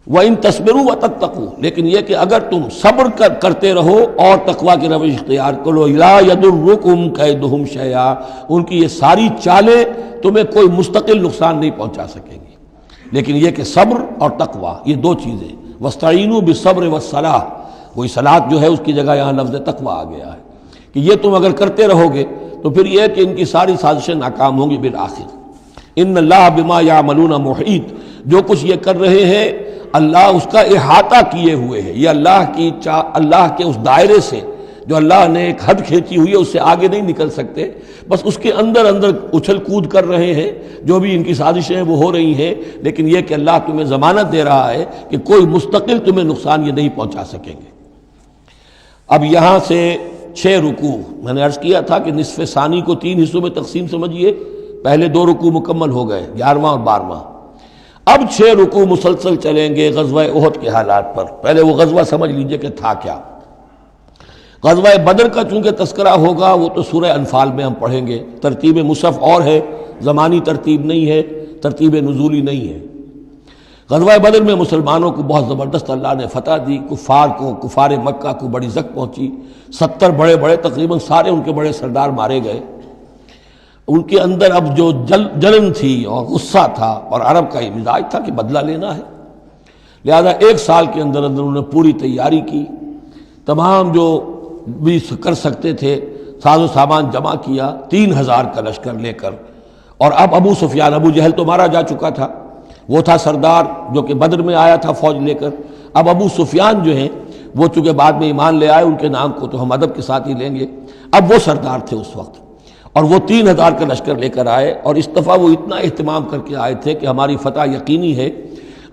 وَإِن تَصْبِرُوا وَتَتَّقُوا، لیکن یہ کہ اگر تم صبر کرتے رہو اور تقویٰ کی روش اختیار کرو، لَا يَضُرُّكُمْ كَيْدُهُمْ شَيْئًا، ان کی یہ ساری چالیں تمہیں کوئی مستقل نقصان نہیں پہنچا سکیں گی۔ لیکن یہ کہ صبر اور تقویٰ، یہ دو چیزیں، وَاسْتَعِینُوا بِالصَّبْرِ وَالصَّلَاةِ، وہی صلاۃ جو ہے اس کی جگہ یہاں لفظ تقویٰ آ گیا ہے کہ یہ تم اگر کرتے رہو گے تو پھر یہ کہ ان کی ساری سازشیں ناکام ہوں گی بالآخر۔ ان اللہ بما یعملون محیط، جو کچھ یہ کر رہے ہیں اللہ اس کا احاطہ کیے ہوئے ہے. یہ اللہ کے اس دائرے سے جو اللہ نے ایک حد کھینچی ہوئی ہے اس سے آگے نہیں نکل سکتے، بس اس کے اندر اندر اچھل کود کر رہے ہیں. جو بھی ان کی سازشیں ہیں وہ ہو رہی ہیں، لیکن یہ کہ اللہ تمہیں ضمانت دے رہا ہے کہ کوئی مستقل تمہیں نقصان یہ نہیں پہنچا سکیں گے. اب یہاں سے 6 رکوع میں نے عرض کیا تھا کہ نصف ثانی کو 3 حصوں میں تقسیم سمجھیے. پہلے 2 رکوع مکمل ہو گئے، 11واں اور 12واں. اب 6 رکوع مسلسل چلیں گے غزوہ احد کے حالات پر. پہلے وہ غزوہ سمجھ لیجئے کہ تھا کیا. غزوہ بدر کا چونکہ تذکرہ ہوگا وہ تو سورہ انفال میں ہم پڑھیں گے. ترتیب مصحف اور ہے، زمانی ترتیب نہیں ہے، ترتیب نزولی نہیں ہے. غزوہ بدر میں مسلمانوں کو بہت زبردست اللہ نے فتح دی. کفار مکہ کو بڑی زک پہنچی. 70 بڑے تقریباً سارے ان کے بڑے سردار مارے گئے. ان کے اندر اب جو جلن تھی اور غصہ تھا، اور عرب کا یہ مزاج تھا کہ بدلہ لینا ہے، لہذا 1 سال کے اندر انہوں نے پوری تیاری کی. تمام جو بھی کر سکتے تھے ساز و سامان جمع کیا 3000 کا لشکر لے کر. اور اب ابو سفیان، ابو جہل تو مارا جا چکا تھا، وہ تھا سردار جو کہ بدر میں آیا تھا فوج لے کر. اب ابو سفیان جو ہیں وہ چونکہ بعد میں ایمان لے آئے، ان کے نام کو تو ہم ادب کے ساتھ ہی لیں گے. اب وہ سردار تھے اس وقت، اور وہ 3000 کا لشکر لے کر آئے. اور اس دفعہ وہ اتنا اہتمام کر کے آئے تھے کہ ہماری فتح یقینی ہے.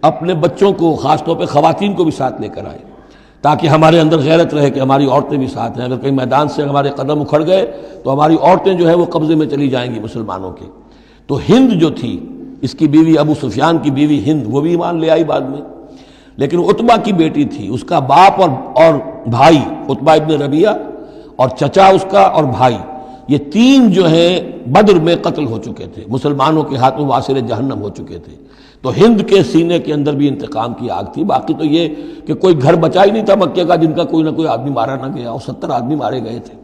اپنے بچوں کو، خاص طور پہ خواتین کو بھی ساتھ لے کر آئے تاکہ ہمارے اندر غیرت رہے کہ ہماری عورتیں بھی ساتھ ہیں. اگر کہیں میدان سے ہمارے قدم اکھڑ گئے تو ہماری عورتیں جو ہے وہ قبضے میں چلی جائیں گی مسلمانوں کے. تو ہند جو تھی، اس کی بیوی، ابو سفیان کی بیوی ہند، وہ بھی ایمان لے آئی بعد میں. لیکن عتبہ کی بیٹی تھی، اس کا باپ اور بھائی عتبہ ابن ربیعہ، اور چچا اس کا اور بھائی، یہ 3 جو ہیں بدر میں قتل ہو چکے تھے، مسلمانوں کے ہاتھوں واسر جہنم ہو چکے تھے. تو ہند کے سینے کے اندر بھی انتقام کی آگ تھی. باقی تو یہ کہ کوئی گھر بچا ہی نہیں تھا مکے کا جن کا کوئی نہ کوئی آدمی مارا نہ گیا، اور 70 آدمی مارے گئے تھے.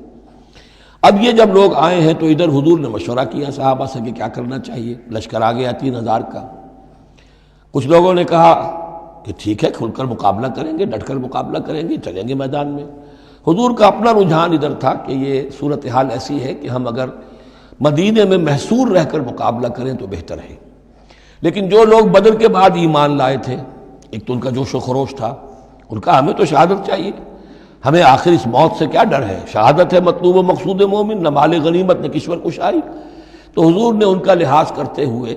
اب یہ جب لوگ آئے ہیں تو ادھر حضور نے مشورہ کیا صحابہ سے کہ کیا کرنا چاہیے. لشکر آ گیا 3000 کا. کچھ لوگوں نے کہا کہ ٹھیک ہے، کھل کر مقابلہ کریں گے، ڈٹ کر مقابلہ کریں گے، چلیں گے میدان میں. حضور کا اپنا رجحان ادھر تھا کہ یہ صورتحال ایسی ہے کہ ہم اگر مدینے میں محصور رہ کر مقابلہ کریں تو بہتر ہے. لیکن جو لوگ بدر کے بعد ایمان لائے تھے، ایک تو ان کا جوش و خروش تھا، ان کا ہمیں تو شہادت چاہیے، ہمیں آخر اس موت سے کیا ڈر ہے، شہادت ہے مطلوب و مقصود مومن، نہ مال غنیمت نہ کشور کشائی. تو حضور نے ان کا لحاظ کرتے ہوئے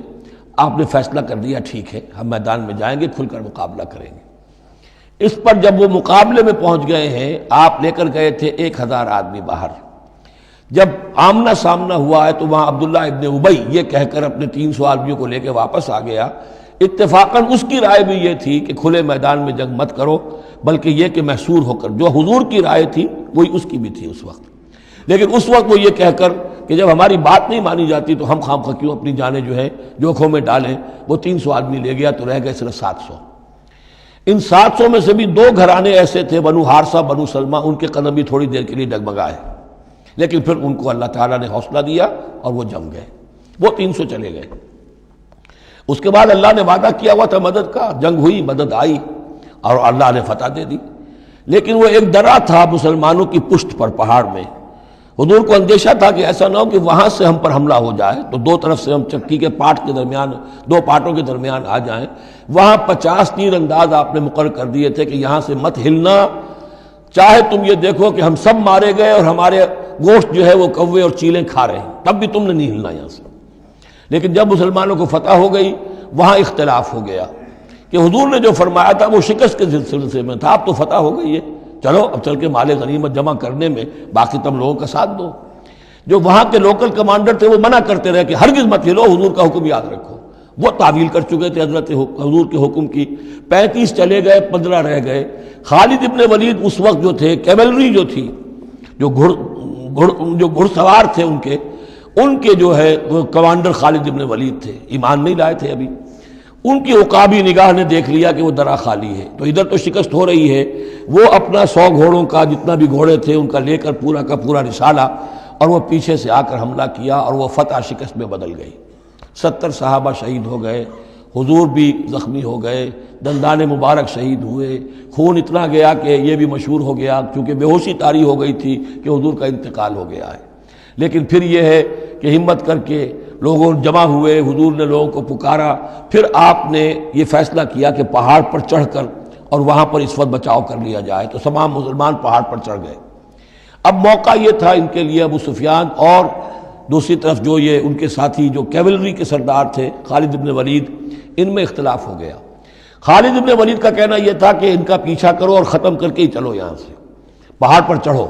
آپ نے فیصلہ کر دیا ٹھیک ہے ہم میدان میں جائیں گے، کھل کر مقابلہ کریں گے. اس پر جب وہ مقابلے میں پہنچ گئے ہیں، آپ لے کر گئے تھے 1000 آدمی باہر. جب آمنا سامنا ہوا ہے تو وہاں عبداللہ ابن ابی یہ کہہ کر اپنے 300 آدمیوں کو لے کے واپس آ گیا. اتفاقاً اس کی رائے بھی یہ تھی کہ کھلے میدان میں جنگ مت کرو، بلکہ یہ کہ محصور ہو کر. جو حضور کی رائے تھی وہی اس کی بھی تھی اس وقت. لیکن اس وقت وہ یہ کہہ کر کہ جب ہماری بات نہیں مانی جاتی تو ہم خام خواہ کیوں اپنی جانیں جو ہے جوکھوں میں ڈالیں. وہ 300 آدمی لے گیا تو رہ گئے صرف 700. ان 700 میں سے بھی 2 گھرانے ایسے تھے، بنو حارثہ بنو سلمہ، ان کے قدم بھی تھوڑی دیر کے لیے ڈگمگائے. لیکن پھر ان کو اللہ تعالیٰ نے حوصلہ دیا اور وہ جم گئے. وہ 300 چلے گئے. اس کے بعد اللہ نے وعدہ کیا ہوا تھا مدد کا، جنگ ہوئی، مدد آئی اور اللہ نے فتح دے دی. لیکن وہ ایک درہ تھا مسلمانوں کی پشت پر پہاڑ میں. حضور کو اندیشہ تھا کہ ایسا نہ ہو کہ وہاں سے ہم پر حملہ ہو جائے تو 2 طرف سے ہم چکی کے پاٹ کے درمیان، 2 پاٹوں کے درمیان آ جائیں. وہاں 50 تیر انداز آپ نے مقرر کر دیے تھے کہ یہاں سے مت ہلنا، چاہے تم یہ دیکھو کہ ہم سب مارے گئے اور ہمارے گوشت جو ہے وہ کوے اور چیلیں کھا رہے ہیں، تب بھی تم نے نہیں ہلنا یہاں سے. لیکن جب مسلمانوں کو فتح ہو گئی وہاں اختلاف ہو گیا کہ حضور نے جو فرمایا تھا وہ شکست کے سلسلے میں تھا. اب تو فتح ہو گئی ہے، چلو اب چل کے مال غنیمت جمع کرنے میں باقی تم لوگوں کا ساتھ دو. جو وہاں کے لوکل کمانڈر تھے وہ منع کرتے رہے کہ ہرگز مت ہلو، حضور کا حکم یاد رکھو. وہ تعویل کر چکے تھے حضرت حضور کے حکم کی. 35 چلے گئے، 15 رہ گئے. خالد ابن ولید اس وقت جو تھے، کیولری جو تھی، جو گھڑ سوار تھے ان کے جو ہے وہ کمانڈر خالد ابن ولید تھے، ایمان نہیں لائے تھے ابھی. ان کی عقابی نگاہ نے دیکھ لیا کہ وہ درہ خالی ہے، تو ادھر تو شکست ہو رہی ہے. وہ اپنا 100 گھوڑوں کا جتنا بھی گھوڑے تھے ان کا لے کر پورا کا پورا رسالہ، اور وہ پیچھے سے آ کر حملہ کیا اور وہ فتح شکست میں بدل گئی. 70 صحابہ شہید ہو گئے، حضور بھی زخمی ہو گئے، دندان مبارک شہید ہوئے. خون اتنا گیا کہ یہ بھی مشہور ہو گیا کیونکہ بے ہوشی طاری ہو گئی تھی کہ حضور کا انتقال ہو گیا ہے. لیکن پھر یہ ہے کہ ہمت کر کے لوگوں جمع ہوئے، حضور نے لوگوں کو پکارا، پھر آپ نے یہ فیصلہ کیا کہ پہاڑ پر چڑھ کر اور وہاں پر اس وقت بچاؤ کر لیا جائے، تو تمام مسلمان پہاڑ پر چڑھ گئے۔ اب موقع یہ تھا ان کے لیے، ابو سفیان اور دوسری طرف جو یہ ان کے ساتھی جو کیولری کے سردار تھے خالد بن ولید، ان میں اختلاف ہو گیا۔ خالد بن ولید کا کہنا یہ تھا کہ ان کا پیچھا کرو اور ختم کر کے ہی چلو، یہاں سے پہاڑ پر چڑھو۔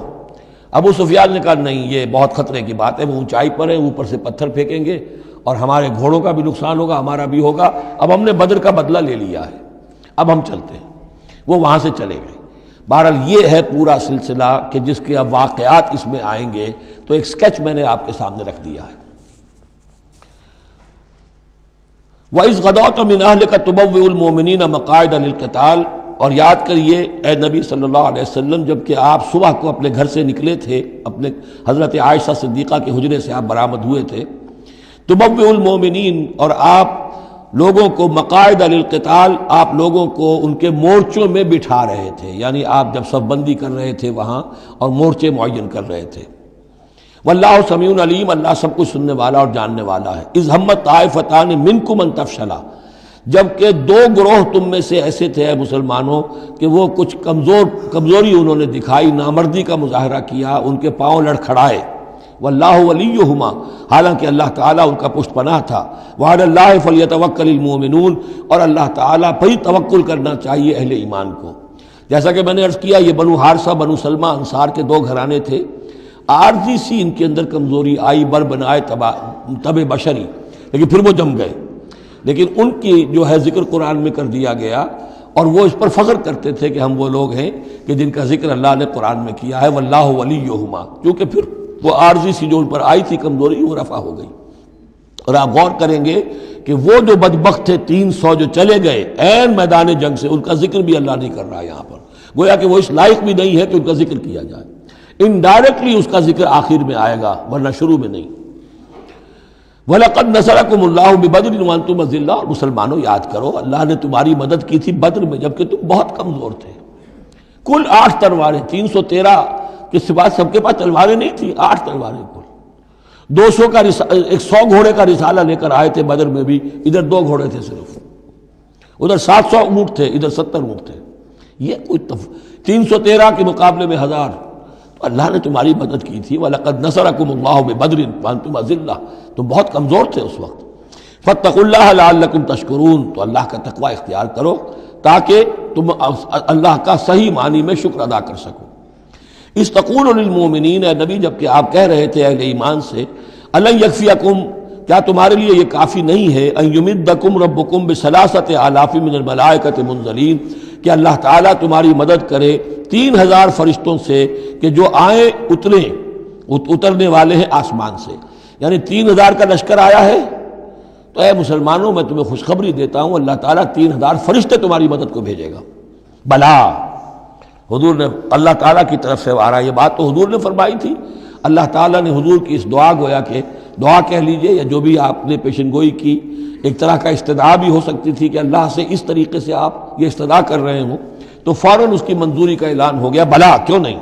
ابو سفیان نے کہا نہیں، یہ بہت خطرے کی بات ہے، وہ اونچائی پر ہیں، اوپر سے پتھر پھینکیں گے اور ہمارے گھوڑوں کا بھی نقصان ہوگا، ہمارا بھی ہوگا، اب ہم نے بدر کا بدلہ لے لیا ہے، اب ہم چلتے ہیں۔ وہ وہاں سے چلے گئے۔ بہرحال یہ ہے پورا سلسلہ کہ جس کے اب واقعات اس میں آئیں گے، تو ایک سکیچ میں نے آپ کے سامنے رکھ دیا ہے۔ وَإِذْ غَدَوْتَ مِنْ أَهْلِكَ تُبَوِّئُ الْمُؤْمِنِينَ مَقَاعِدَ لِلْقِتَالِ، اور یاد کریے اے نبی صلی اللہ علیہ وسلم، جب کہ آپ صبح کو اپنے گھر سے نکلے تھے، اپنے حضرت عائشہ صدیقہ کے حجرے سے آپ برآمد ہوئے تھے، تُبَوِّئُ الْمُؤْمِنِينَ، اور آپ لوگوں کو مقاعد للقتال، آپ لوگوں کو ان کے مورچوں میں بٹھا رہے تھے، یعنی آپ جب صف بندی کر رہے تھے وہاں اور مورچے معین کر رہے تھے۔ واللہ سمیع علیم، اللہ سب کچھ سننے والا اور جاننے والا ہے۔ اذ ہمت طائفتان منکم ان تفشلا، جبکہ دو گروہ تم میں سے ایسے تھے اے مسلمانوں کہ وہ کچھ کمزوری انہوں نے دکھائی، نامردی کا مظاہرہ کیا، ان کے پاؤں لڑکھڑائے۔ واللہ ولیہما، حالانکہ اللہ تعالیٰ ان کا پشت پناہ تھا۔ وعلی اللہ فلیتوکل المؤمنون، اور اللہ تعالیٰ پر ہی توکل کرنا چاہیے اہل ایمان کو۔ جیسا کہ میں نے عرض کیا، یہ بنو حارثہ بنو سلمہ انصار کے دو گھرانے تھے، عارضی سی ان کے اندر کمزوری آئی، بر بنائے تب بشری، لیکن پھر وہ جم گئے۔ لیکن ان کی جو ہے ذکر قرآن میں کر دیا گیا، اور وہ اس پر فخر کرتے تھے کہ ہم وہ لوگ ہیں کہ جن کا ذکر اللہ نے قرآن میں کیا ہے، واللہ ولیہما، کیونکہ پھر وہ عارضی سی جو ان پر آئی تھی کمزوری، وہ رفع ہو گئی۔ اور آپ غور کریں گے کہ وہ جو بدبخت تھے 300 جو چلے گئے عین میدان جنگ سے، ان کا ذکر بھی اللہ نہیں کر رہا یہاں پر، گویا کہ وہ اس لائق بھی نہیں ہے کہ ان کا ذکر کیا جائے۔ انڈائریکٹلی اس کا ذکر آخر میں آئے گا، ورنہ شروع میں نہیں۔ وَلَقَدْ نَصَرَكُمُ اللَّهُ بِبَدْرٍ وَأَنْتُمْ أَذِلَّةٌ، اور مسلمانوں یاد کرو اللہ نے تمہاری مدد کی تھی بدر میں جبکہ تم بہت کمزور تھے۔ کل 8 تلواریں، 313 کے سوا سب کے پاس تلواریں نہیں تھیں، 8 تلواریں کل۔ 200 کا 100 گھوڑے کا رسالہ لے کر آئے تھے بدر میں بھی، ادھر 2 گھوڑے تھے صرف، ادھر 700 اونٹ تھے، ادھر 70 اونٹ تھے۔ یہ کوئی 313 کے مقابلے میں 1000، اللہ نے تمہاری مدد کی تھی۔ وَلَقَدْ نَصَرَكُمُ اللَّهُ بِبَدْرٍ وَأَنْتُمْ أَذِلَّةٌ، تم بہت کمزور تھے اس وقت۔ فَاتَّقُوا اللَّهَ لَعَلَّكُمْ تَشْكُرُونَ، تو اللہ کا تقوی اختیار کرو تاکہ تم اللہ کا صحیح معنی میں شکر ادا کر سکو۔ اِذْ تَقُولُ لِلْمُؤْمِنِينَ، اے نبی جبکہ آپ کہہ رہے تھے اہل ایمان سے، أَلَنْ يَكْفِيَكُمْ، کیا تمہارے لیے یہ کافی نہیں ہے، أَنْ يُمِدَّكُمْ رَبُّكُمْ بِثَلَاثَةِ آلَافٍ مِنَ الْمَلَائِكَةِ مُنزَلِينَ، کہ اللہ تعالیٰ تمہاری مدد کرے 3000 فرشتوں سے کہ جو آئیں اترنے والے ہیں آسمان سے، یعنی 3000 کا لشکر آیا ہے۔ تو اے مسلمانوں میں تمہیں خوشخبری دیتا ہوں، اللہ تعالیٰ 3000 فرشتے تمہاری مدد کو بھیجے گا۔ بلا، حضور نے اللہ تعالیٰ کی طرف سے آ رہا، یہ بات تو حضور نے فرمائی تھی، اللہ تعالیٰ نے حضور کی اس دعا، گویا کہ دعا کہہ لیجئے یا جو بھی آپ نے پیشن گوئی کی، ایک طرح کا استدعا بھی ہو سکتی تھی کہ اللہ سے اس طریقے سے آپ یہ استدعا کر رہے ہوں، تو فوراً اس کی منظوری کا اعلان ہو گیا، بلا کیوں نہیں۔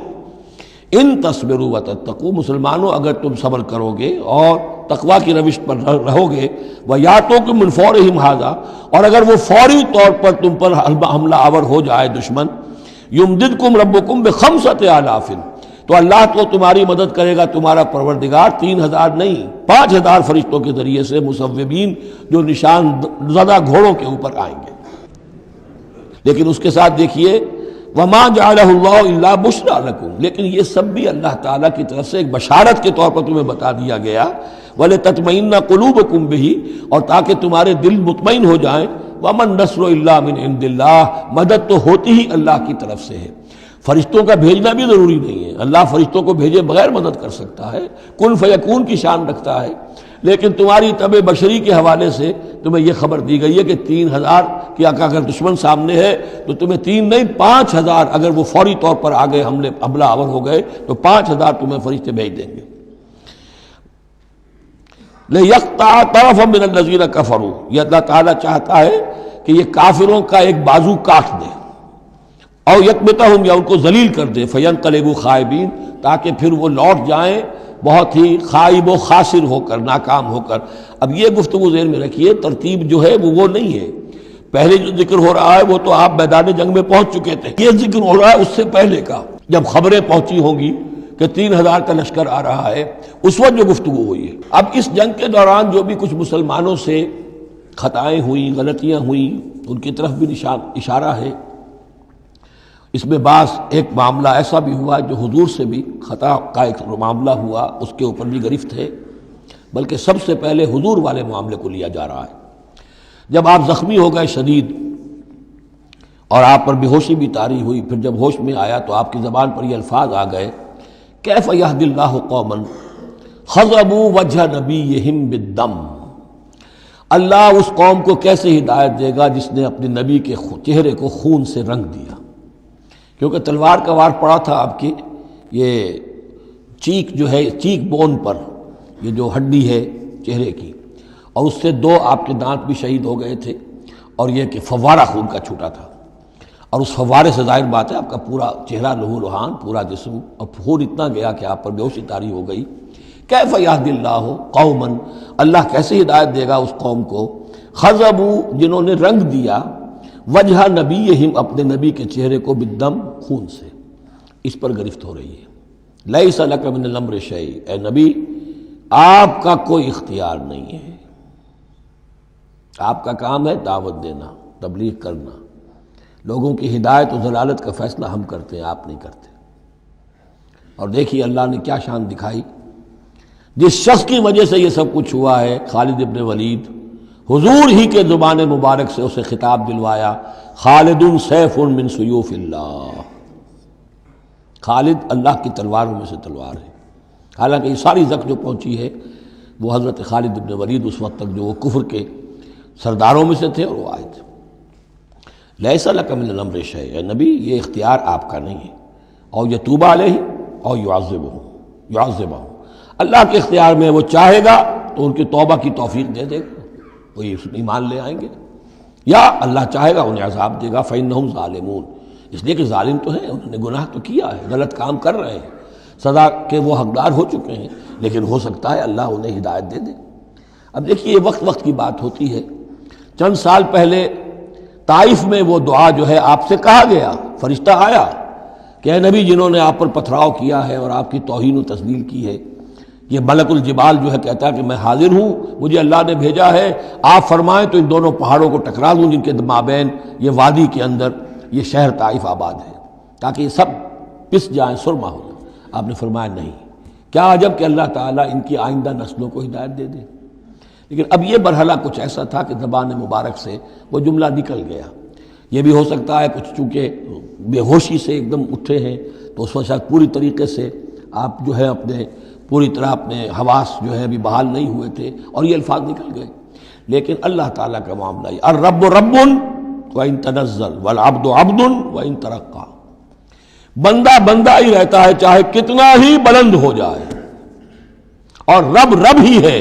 ان تصبروا وتتقوا، مسلمانوں اگر تم صبر کرو گے اور تقوی کی روش پر رہو گے، وَيَأْتُوكُم مِّن فَوْرِهِمْ هَٰذَا، اور اگر وہ فوری طور پر تم پر حملہ آور ہو جائے دشمن، يُمْدِدْكُمْ رَبُّكُمْ بِخَمْسَةِ آلَافٍ، تو اللہ تو تمہاری مدد کرے گا تمہارا پروردگار 3000 نہیں 5000 فرشتوں کے ذریعے سے، مصوبین جو نشان زدہ گھوڑوں کے اوپر آئیں گے۔ لیکن اس کے ساتھ دیکھیے وَمَا جَعَلَهُ اللَّهُ إِلَّا بُشْرَىٰ لَكُمْ، لیکن یہ سب بھی اللہ تعالیٰ کی طرف سے ایک بشارت کے طور پر تمہیں بتا دیا گیا، وَلِتَطْمَئِنَّ قُلُوبُكُمْ بِهِ، اور تاکہ تمہارے دل مطمئن ہو جائیں، وَمَا النَّصْرُ إِلَّا مِنْ عِنْدِ اللَّهِ، مدد تو ہوتی ہی اللہ کی طرف سے ہے، فرشتوں کا بھیجنا بھی ضروری نہیں ہے، اللہ فرشتوں کو بھیجے بغیر مدد کر سکتا ہے، کن فیکون کی شان رکھتا ہے، لیکن تمہاری طبع بشری کے حوالے سے تمہیں یہ خبر دی گئی ہے کہ 3000 کی اگر دشمن سامنے ہے تو تمہیں 3 نہیں 5000، اگر وہ فوری طور پر آگے حملہ آور ہو گئے تو 5000 تمہیں فرشتے بھیج دیں گے۔ لِيَقْطَعَ طَرَفًا مِّنَ الَّذِينَ كَفَرُوا، یہ اللہ تعالیٰ چاہتا ہے کہ یہ کافروں کا ایک بازو کاٹ دے، اور یکبتہم، یا ان کو ذلیل کر دے، فینقلبوا خائبین، تاکہ پھر وہ لوٹ جائیں بہت ہی خائب و خاسر ہو کر، ناکام ہو کر۔ اب یہ گفتگو ذہن میں رکھیے، ترتیب جو ہے وہ نہیں ہے۔ پہلے جو ذکر ہو رہا ہے وہ تو آپ میدان جنگ میں پہنچ چکے تھے، یہ ذکر ہو رہا ہے اس سے پہلے کا، جب خبریں پہنچی ہوں گی کہ 3000 کا لشکر آ رہا ہے، اس وقت جو گفتگو ہوئی ہے۔ اب اس جنگ کے دوران جو بھی کچھ مسلمانوں سے خطائیں ہوئیں، غلطیاں ہوئیں، ان کی طرف بھی اشارہ ہے۔ اس میں بعض ایک معاملہ ایسا بھی ہوا جو حضور سے بھی خطا کا ایک معاملہ ہوا، اس کے اوپر بھی گرفت ہے، بلکہ سب سے پہلے حضور والے معاملے کو لیا جا رہا ہے۔ جب آپ زخمی ہو گئے شدید اور آپ پر بے ہوشی بھی طاری ہوئی، پھر جب ہوش میں آیا تو آپ کی زبان پر یہ الفاظ آ گئے، کیف یہدی اللہ قوما خضبوا وجہ نبیہم بالدم، اللہ اس قوم کو کیسے ہدایت دے گا جس نے اپنے نبی کے چہرے کو خون سے رنگ دیا، کیونکہ تلوار کا وار پڑا تھا آپ کی یہ چیک جو ہے، چیک بون پر، یہ جو ہڈی ہے چہرے کی، اور اس سے 2 آپ کے دانت بھی شہید ہو گئے تھے، اور یہ کہ فوارہ خون کا چھوٹا تھا، اور اس فوارے سے ظاہر بات ہے آپ کا پورا چہرہ لہو لہان، پورا جسم، اور خون اتنا گیا کہ آپ پر بے ہوشی طاری ہو گئی۔ کیف یہدی اللہ قوما، اللہ کیسے ہدایت دے گا اس قوم کو، خضبوا جنہوں نے رنگ دیا، وجہ نبیہم اپنے نبی کے چہرے کو، بالدم خون سے۔ اس پر گرفت ہو رہی ہے، لیس لک من الامر شیء، اے نبی آپ کا کوئی اختیار نہیں ہے، آپ کا کام ہے دعوت دینا، تبلیغ کرنا، لوگوں کی ہدایت و ضلالت کا فیصلہ ہم کرتے ہیں، آپ نہیں کرتے۔ اور دیکھیے اللہ نے کیا شان دکھائی، جس شخص کی وجہ سے یہ سب کچھ ہوا ہے، خالد ابن ولید، حضور ہی کے زبان مبارک سے اسے خطاب دلوایا، خالد سیف من سیوف اللہ، خالد اللہ کی تلواروں میں سے تلوار ہے۔ حالانکہ یہ ساری زخم جو پہنچی ہے وہ حضرت خالد ابن ولید اس وقت تک جو وہ کفر کے سرداروں میں سے تھے، اور وہ آئے تھے۔ لیس لک من الامر شیء، اے نبی یہ اختیار آپ کا نہیں ہے، اور یتوب علیہ اور یعذبہ، اللہ کے اختیار میں، وہ چاہے گا تو ان کی توبہ کی توفیق دے دے گا، وہ ایمان لے آئیں گے، یا اللہ چاہے گا انہیں عذاب دے گا، فإنہم ظالمون، اس لیے کہ ظالم تو ہیں، انہوں نے گناہ تو کیا ہے، غلط کام کر رہے ہیں، سزا کے وہ حقدار ہو چکے ہیں، لیکن ہو سکتا ہے اللہ انہیں ہدایت دے دے۔ اب دیکھیے یہ وقت کی بات ہوتی ہے، چند سال پہلے طائف میں وہ دعا جو ہے آپ سے کہا گیا، فرشتہ آیا کہ اے نبی جنہوں نے آپ پر پتھراؤ کیا ہے اور آپ کی توہین و تذلیل کی ہے، یہ ملک الجبال جو ہے کہتا ہے کہ میں حاضر ہوں، مجھے اللہ نے بھیجا ہے، آپ فرمائیں تو ان دونوں پہاڑوں کو ٹکرا دوں جن کے مابین یہ وادی کے اندر یہ شہر طائف آباد ہے، تاکہ یہ سب پس جائیں، سرما ہو جائیں۔ آپ نے فرمایا نہیں، کیا عجب کہ اللہ تعالیٰ ان کی آئندہ نسلوں کو ہدایت دے دے۔ لیکن اب یہ مرحلہ کچھ ایسا تھا کہ زبان مبارک سے وہ جملہ نکل گیا۔ یہ بھی ہو سکتا ہے کچھ چونکہ بے ہوشی سے ایک دم اٹھے ہیں تو اس وقت شاید پوری طریقے سے آپ جو ہے اپنے پوری طرح اپنے حواس جو ہے ابھی بحال نہیں ہوئے تھے اور یہ الفاظ نکل گئے۔ لیکن اللہ تعالیٰ کا معاملہ یہ، الرب رب وإن تنزل والعبد عبد وإن ترقى، بندہ بندہ ہی رہتا ہے چاہے کتنا ہی بلند ہو جائے، اور رب رب ہی ہے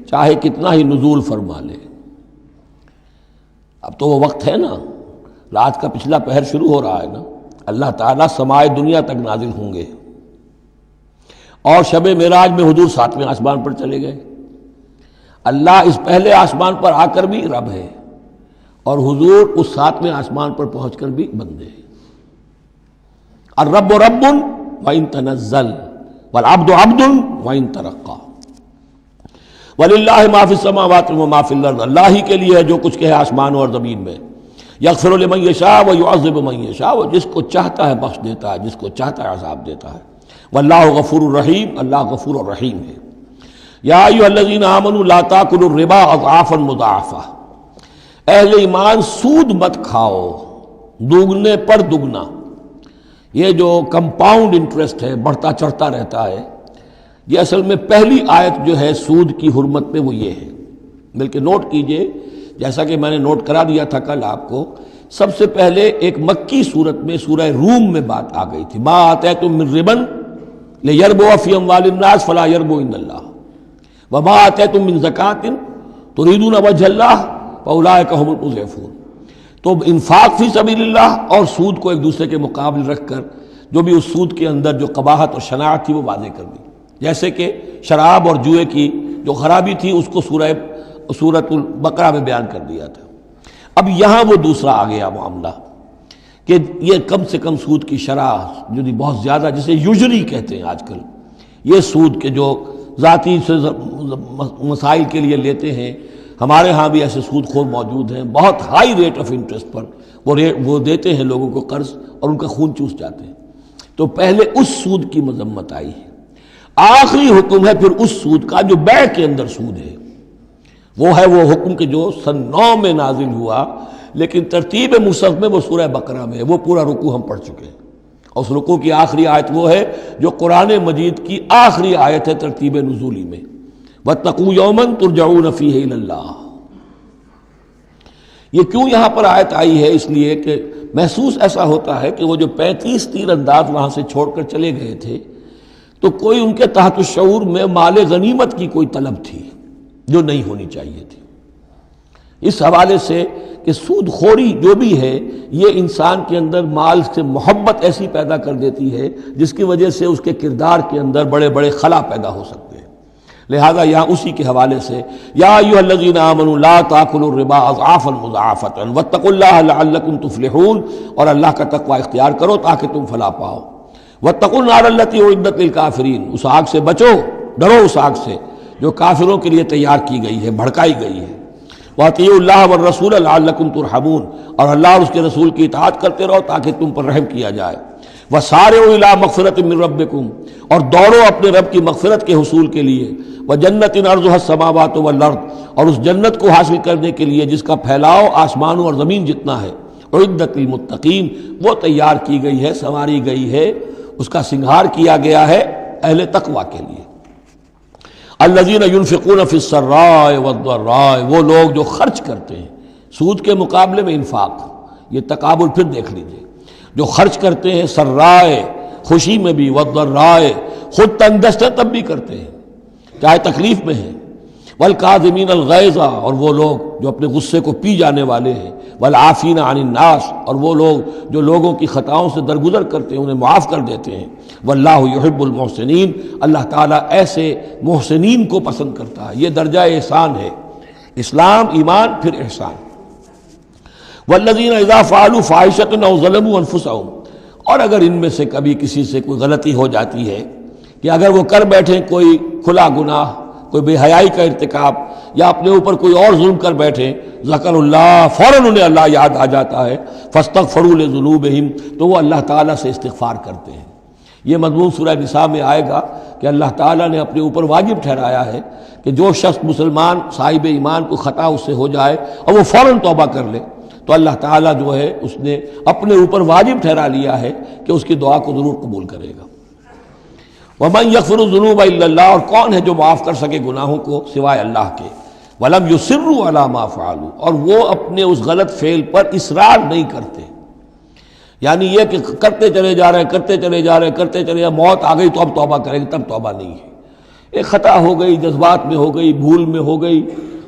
چاہے کتنا ہی نزول فرما لے۔ اب تو وہ وقت ہے نا، رات کا پچھلا پہر شروع ہو رہا ہے نا، اللہ تعالیٰ سمائے دنیا تک نازل ہوں گے، اور شب معراج میں حضور 7ویں آسمان پر چلے گئے۔ اللہ اس پہلے آسمان پر آ کر بھی رب ہے، اور حضور اس 7ویں آسمان پر پہنچ کر بھی بندے ہیں۔ الرب رب وإن تنزل والعبد عبد وإن ترقى وللہ ما فی السماوات وما فی الارض، اللہ ہی کے لیے ہے جو کچھ کہ ہے آسمانوں اور زمین میں۔ یغفر لمن یشاء ویعذب من یشاء، وہ جس کو چاہتا ہے بخش دیتا ہے، جس کو چاہتا ہے عذاب دیتا ہے۔ واللہ غفور الرحیم، اللہ غفور الرحیم ہے۔ یا ایھا الذین آمنوا لا تاکلوا الربا اضعافا مضاعفہ، اہل ایمان سود مت کھاؤ دوگنے پر دگنا۔ یہ جو کمپاؤنڈ انٹرسٹ ہے، بڑھتا چڑھتا رہتا ہے، یہ اصل میں پہلی آیت جو ہے سود کی حرمت میں وہ یہ ہے۔ بلکہ نوٹ کیجئے، جیسا کہ میں نے نوٹ کرا دیا تھا کل آپ کو، سب سے پہلے ایک مکی صورت میں سورہ روم میں بات آ گئی تھی، ما آتیتم من ربا لیربو فی اموال الناس فلا یربو عند اللہ وما آتیتم من زکاۃ تریدون وجہ اللہ فاولئک هم المضعفون۔ تو انفاق فی سبیل اللہ اور سود کو ایک دوسرے کے مقابل رکھ کر جو بھی اس سود کے اندر جو قباحت اور شناعت تھی وہ واضح کر دی، جیسے کہ شراب اور جوئے کی جو خرابی تھی اس کو سورۃ البقرہ میں بیان کر دیا تھا۔ اب یہاں وہ دوسرا آ گیا معاملہ کہ یہ کم سے کم سود کی شرح جو بہت زیادہ، جسے یوجری کہتے ہیں آج کل، یہ سود کے جو ذاتی مسائل کے لیے لیتے ہیں، ہمارے ہاں بھی ایسے سود خور موجود ہیں، بہت ہائی ریٹ آف انٹرسٹ پر وہ دیتے ہیں لوگوں کو قرض اور ان کا خون چوس جاتے ہیں۔ تو پہلے اس سود کی مذمت آئی ہے، آخری حکم ہے پھر اس سود کا جو بیع کے اندر سود ہے، وہ ہے وہ حکم کہ جو سن 9 میں نازل ہوا، لیکن ترتیب مصحف میں وہ سورہ بقرہ میں ہے، وہ پورا رکوع ہم پڑھ چکے ہیں، اور اس رکوع کی آخری آیت وہ ہے جو قرآن مجید کی آخری آیت ہے ترتیب نزولی میں، وَاتَّقُوا يَوْمًا تُرْجَعُونَ فِيهِ إِلَى اللَّهِ۔ یہ کیوں یہاں پر آیت آئی ہے؟ اس لیے کہ محسوس ایسا ہوتا ہے کہ وہ جو 35 تیر انداز وہاں سے چھوڑ کر چلے گئے تھے، تو کوئی ان کے تحت الشعور میں مال غنیمت کی کوئی طلب تھی جو نہیں ہونی چاہیے تھی۔ اس حوالے سے کہ سود خوری جو بھی ہے یہ انسان کے اندر مال سے محبت ایسی پیدا کر دیتی ہے جس کی وجہ سے اس کے کردار کے اندر بڑے بڑے خلا پیدا ہو سکتے ہیں۔ لہذا یہاں اسی کے حوالے سے یا ایھا الذین آمنوا لا تاکلوا الربا اضعافا مضاعفۃ واتقوا اللہ لعلکم تفلحون، اور اللہ کا تقوی اختیار کرو تاکہ تم فلاح پاؤ۔ واتقوا النار التی اعدت للکافرین، اس آگ سے بچو، ڈرو اس آگ سے جو کافروں کے لیے تیار کی گئی ہے، بھڑکائی گئی ہے۔ وَأَطِیعُوا اللَّهَ وَالرَّسُولَ لَعَلَّکُمْ تُرْحَمُونَ، اور اللہ اور اس کے رسول کی اطاعت کرتے رہو تاکہ تم پر رحم کیا جائے۔ وَسَارِعُوا إِلَىٰ مَغْفِرَةٍ مِّن رَّبِّكُمْ، اور دوڑو اپنے رب کی مغفرت کے حصول کے لیے۔ وَجَنَّةٍ عَرْضُهَا السَّمَاوَاتُ وَالْأَرْضُ، اور اس جنت کو حاصل کرنے کے لیے جس کا پھیلاؤ آسمانوں اور زمین جتنا ہے۔ اعدت للمتقین، وہ تیار کی گئی ہے، سنواری گئی ہے، اس کا سنگھار کیا گیا ہے اہل تقوی کے لیے۔ الذین ينفقون فی السراء والضراء، وہ لوگ جو خرچ کرتے ہیں سود کے مقابلے میں انفاق، یہ تقابل پھر دیکھ لیجئے، جو خرچ کرتے ہیں سرائے خوشی میں بھی، والضراء خود تنگ دست ہے تب بھی کرتے ہیں چاہے تکلیف میں ہیں، والکاظمین الغیظ، اور وہ لوگ جو اپنے غصے کو پی جانے والے ہیں، والعافین عن الناس، اور وہ لوگ جو لوگوں کی خطاؤں سے درگزر کرتے ہیں انہیں معاف کر دیتے ہیں۔ واللہ یحب المحسنین، اللہ تعالیٰ ایسے محسنین کو پسند کرتا ہے، یہ درجہ احسان ہے، اسلام، ایمان، پھر احسان۔ والذین اذا فعلوا فاحشۃ او ظلموا انفسهم، اور اگر ان میں سے کبھی کسی سے کوئی غلطی ہو جاتی ہے کہ اگر وہ کر بیٹھیں کوئی کھلا گناہ، کوئی بے حیائی کا ارتکاب، یا اپنے اوپر کوئی اور ظلم کر بیٹھیں، ذکر اللہ، فوراً انہیں اللہ یاد آ جاتا ہے، فاستغفروا لذنوبہم، تو وہ اللہ تعالیٰ سے استغفار کرتے ہیں۔ یہ مضمون سورہ نساء میں آئے گا کہ اللہ تعالیٰ نے اپنے اوپر واجب ٹھہرایا ہے کہ جو شخص مسلمان صاحب ایمان کو خطا اس سے ہو جائے اور وہ فوراً توبہ کر لے، تو اللہ تعالیٰ جو ہے اس نے اپنے اوپر واجب ٹھہرا لیا ہے کہ اس کی دعا کو ضرور قبول کرے گا۔ وَمَن يَغْفِرُ الذُّنُوبَ إِلَّا اللَّهُ، اور کون ہے جو معاف کر سکے گناہوں کو سوائے اللہ کے۔ وَلَمْ يُصِرُّوا عَلَىٰ مَا فَعَلُوا، اور وہ اپنے اس غلط فعل پر اصرار نہیں کرتے، یعنی یہ کہ کرتے چلے جا رہے کرتے چلے جا رہے کرتے چلے جا، موت آ گئی تو اب توبہ کریں گے، تب توبہ نہیں ہے۔ ایک خطا ہو گئی، جذبات میں ہو گئی، بھول میں ہو گئی،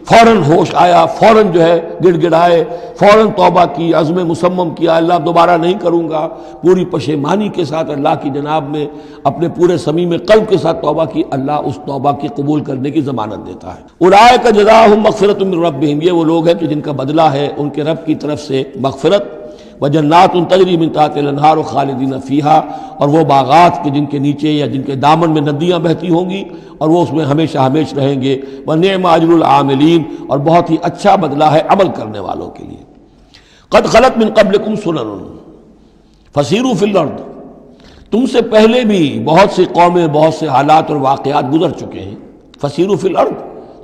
فوراً ہوش آیا، فوراً جو ہے گڑ گڑائے، فوراً توبہ کی، عزم مصمم کیا اللہ دوبارہ نہیں کروں گا، پوری پشیمانی کے ساتھ اللہ کی جناب میں اپنے پورے صمیم قلب کے ساتھ توبہ کی، اللہ اس توبہ کی قبول کرنے کی ضمانت دیتا ہے۔ اولئک جزاؤہم مغفرۃ من ربہم، یہ وہ لوگ ہیں کہ جن کا بدلہ ہے ان کے رب کی طرف سے مغفرت، وجنات تجری من تحتہا الانہار خالدین فیہا، اور وہ باغات کہ جن کے نیچے یا جن کے دامن میں ندیاں بہتی ہوں گی اور وہ اس میں ہمیشہ ہمیش رہیں گے۔ ونعم اجر العاملین، اور بہت ہی اچھا بدلہ ہے عمل کرنے والوں کے لیے۔ قد خلت من قبلکم سنن فسیروا فی الارض، تم سے پہلے بھی بہت سی قومیں، بہت سے حالات اور واقعات گزر چکے ہیں۔ فسیروا فی الارض،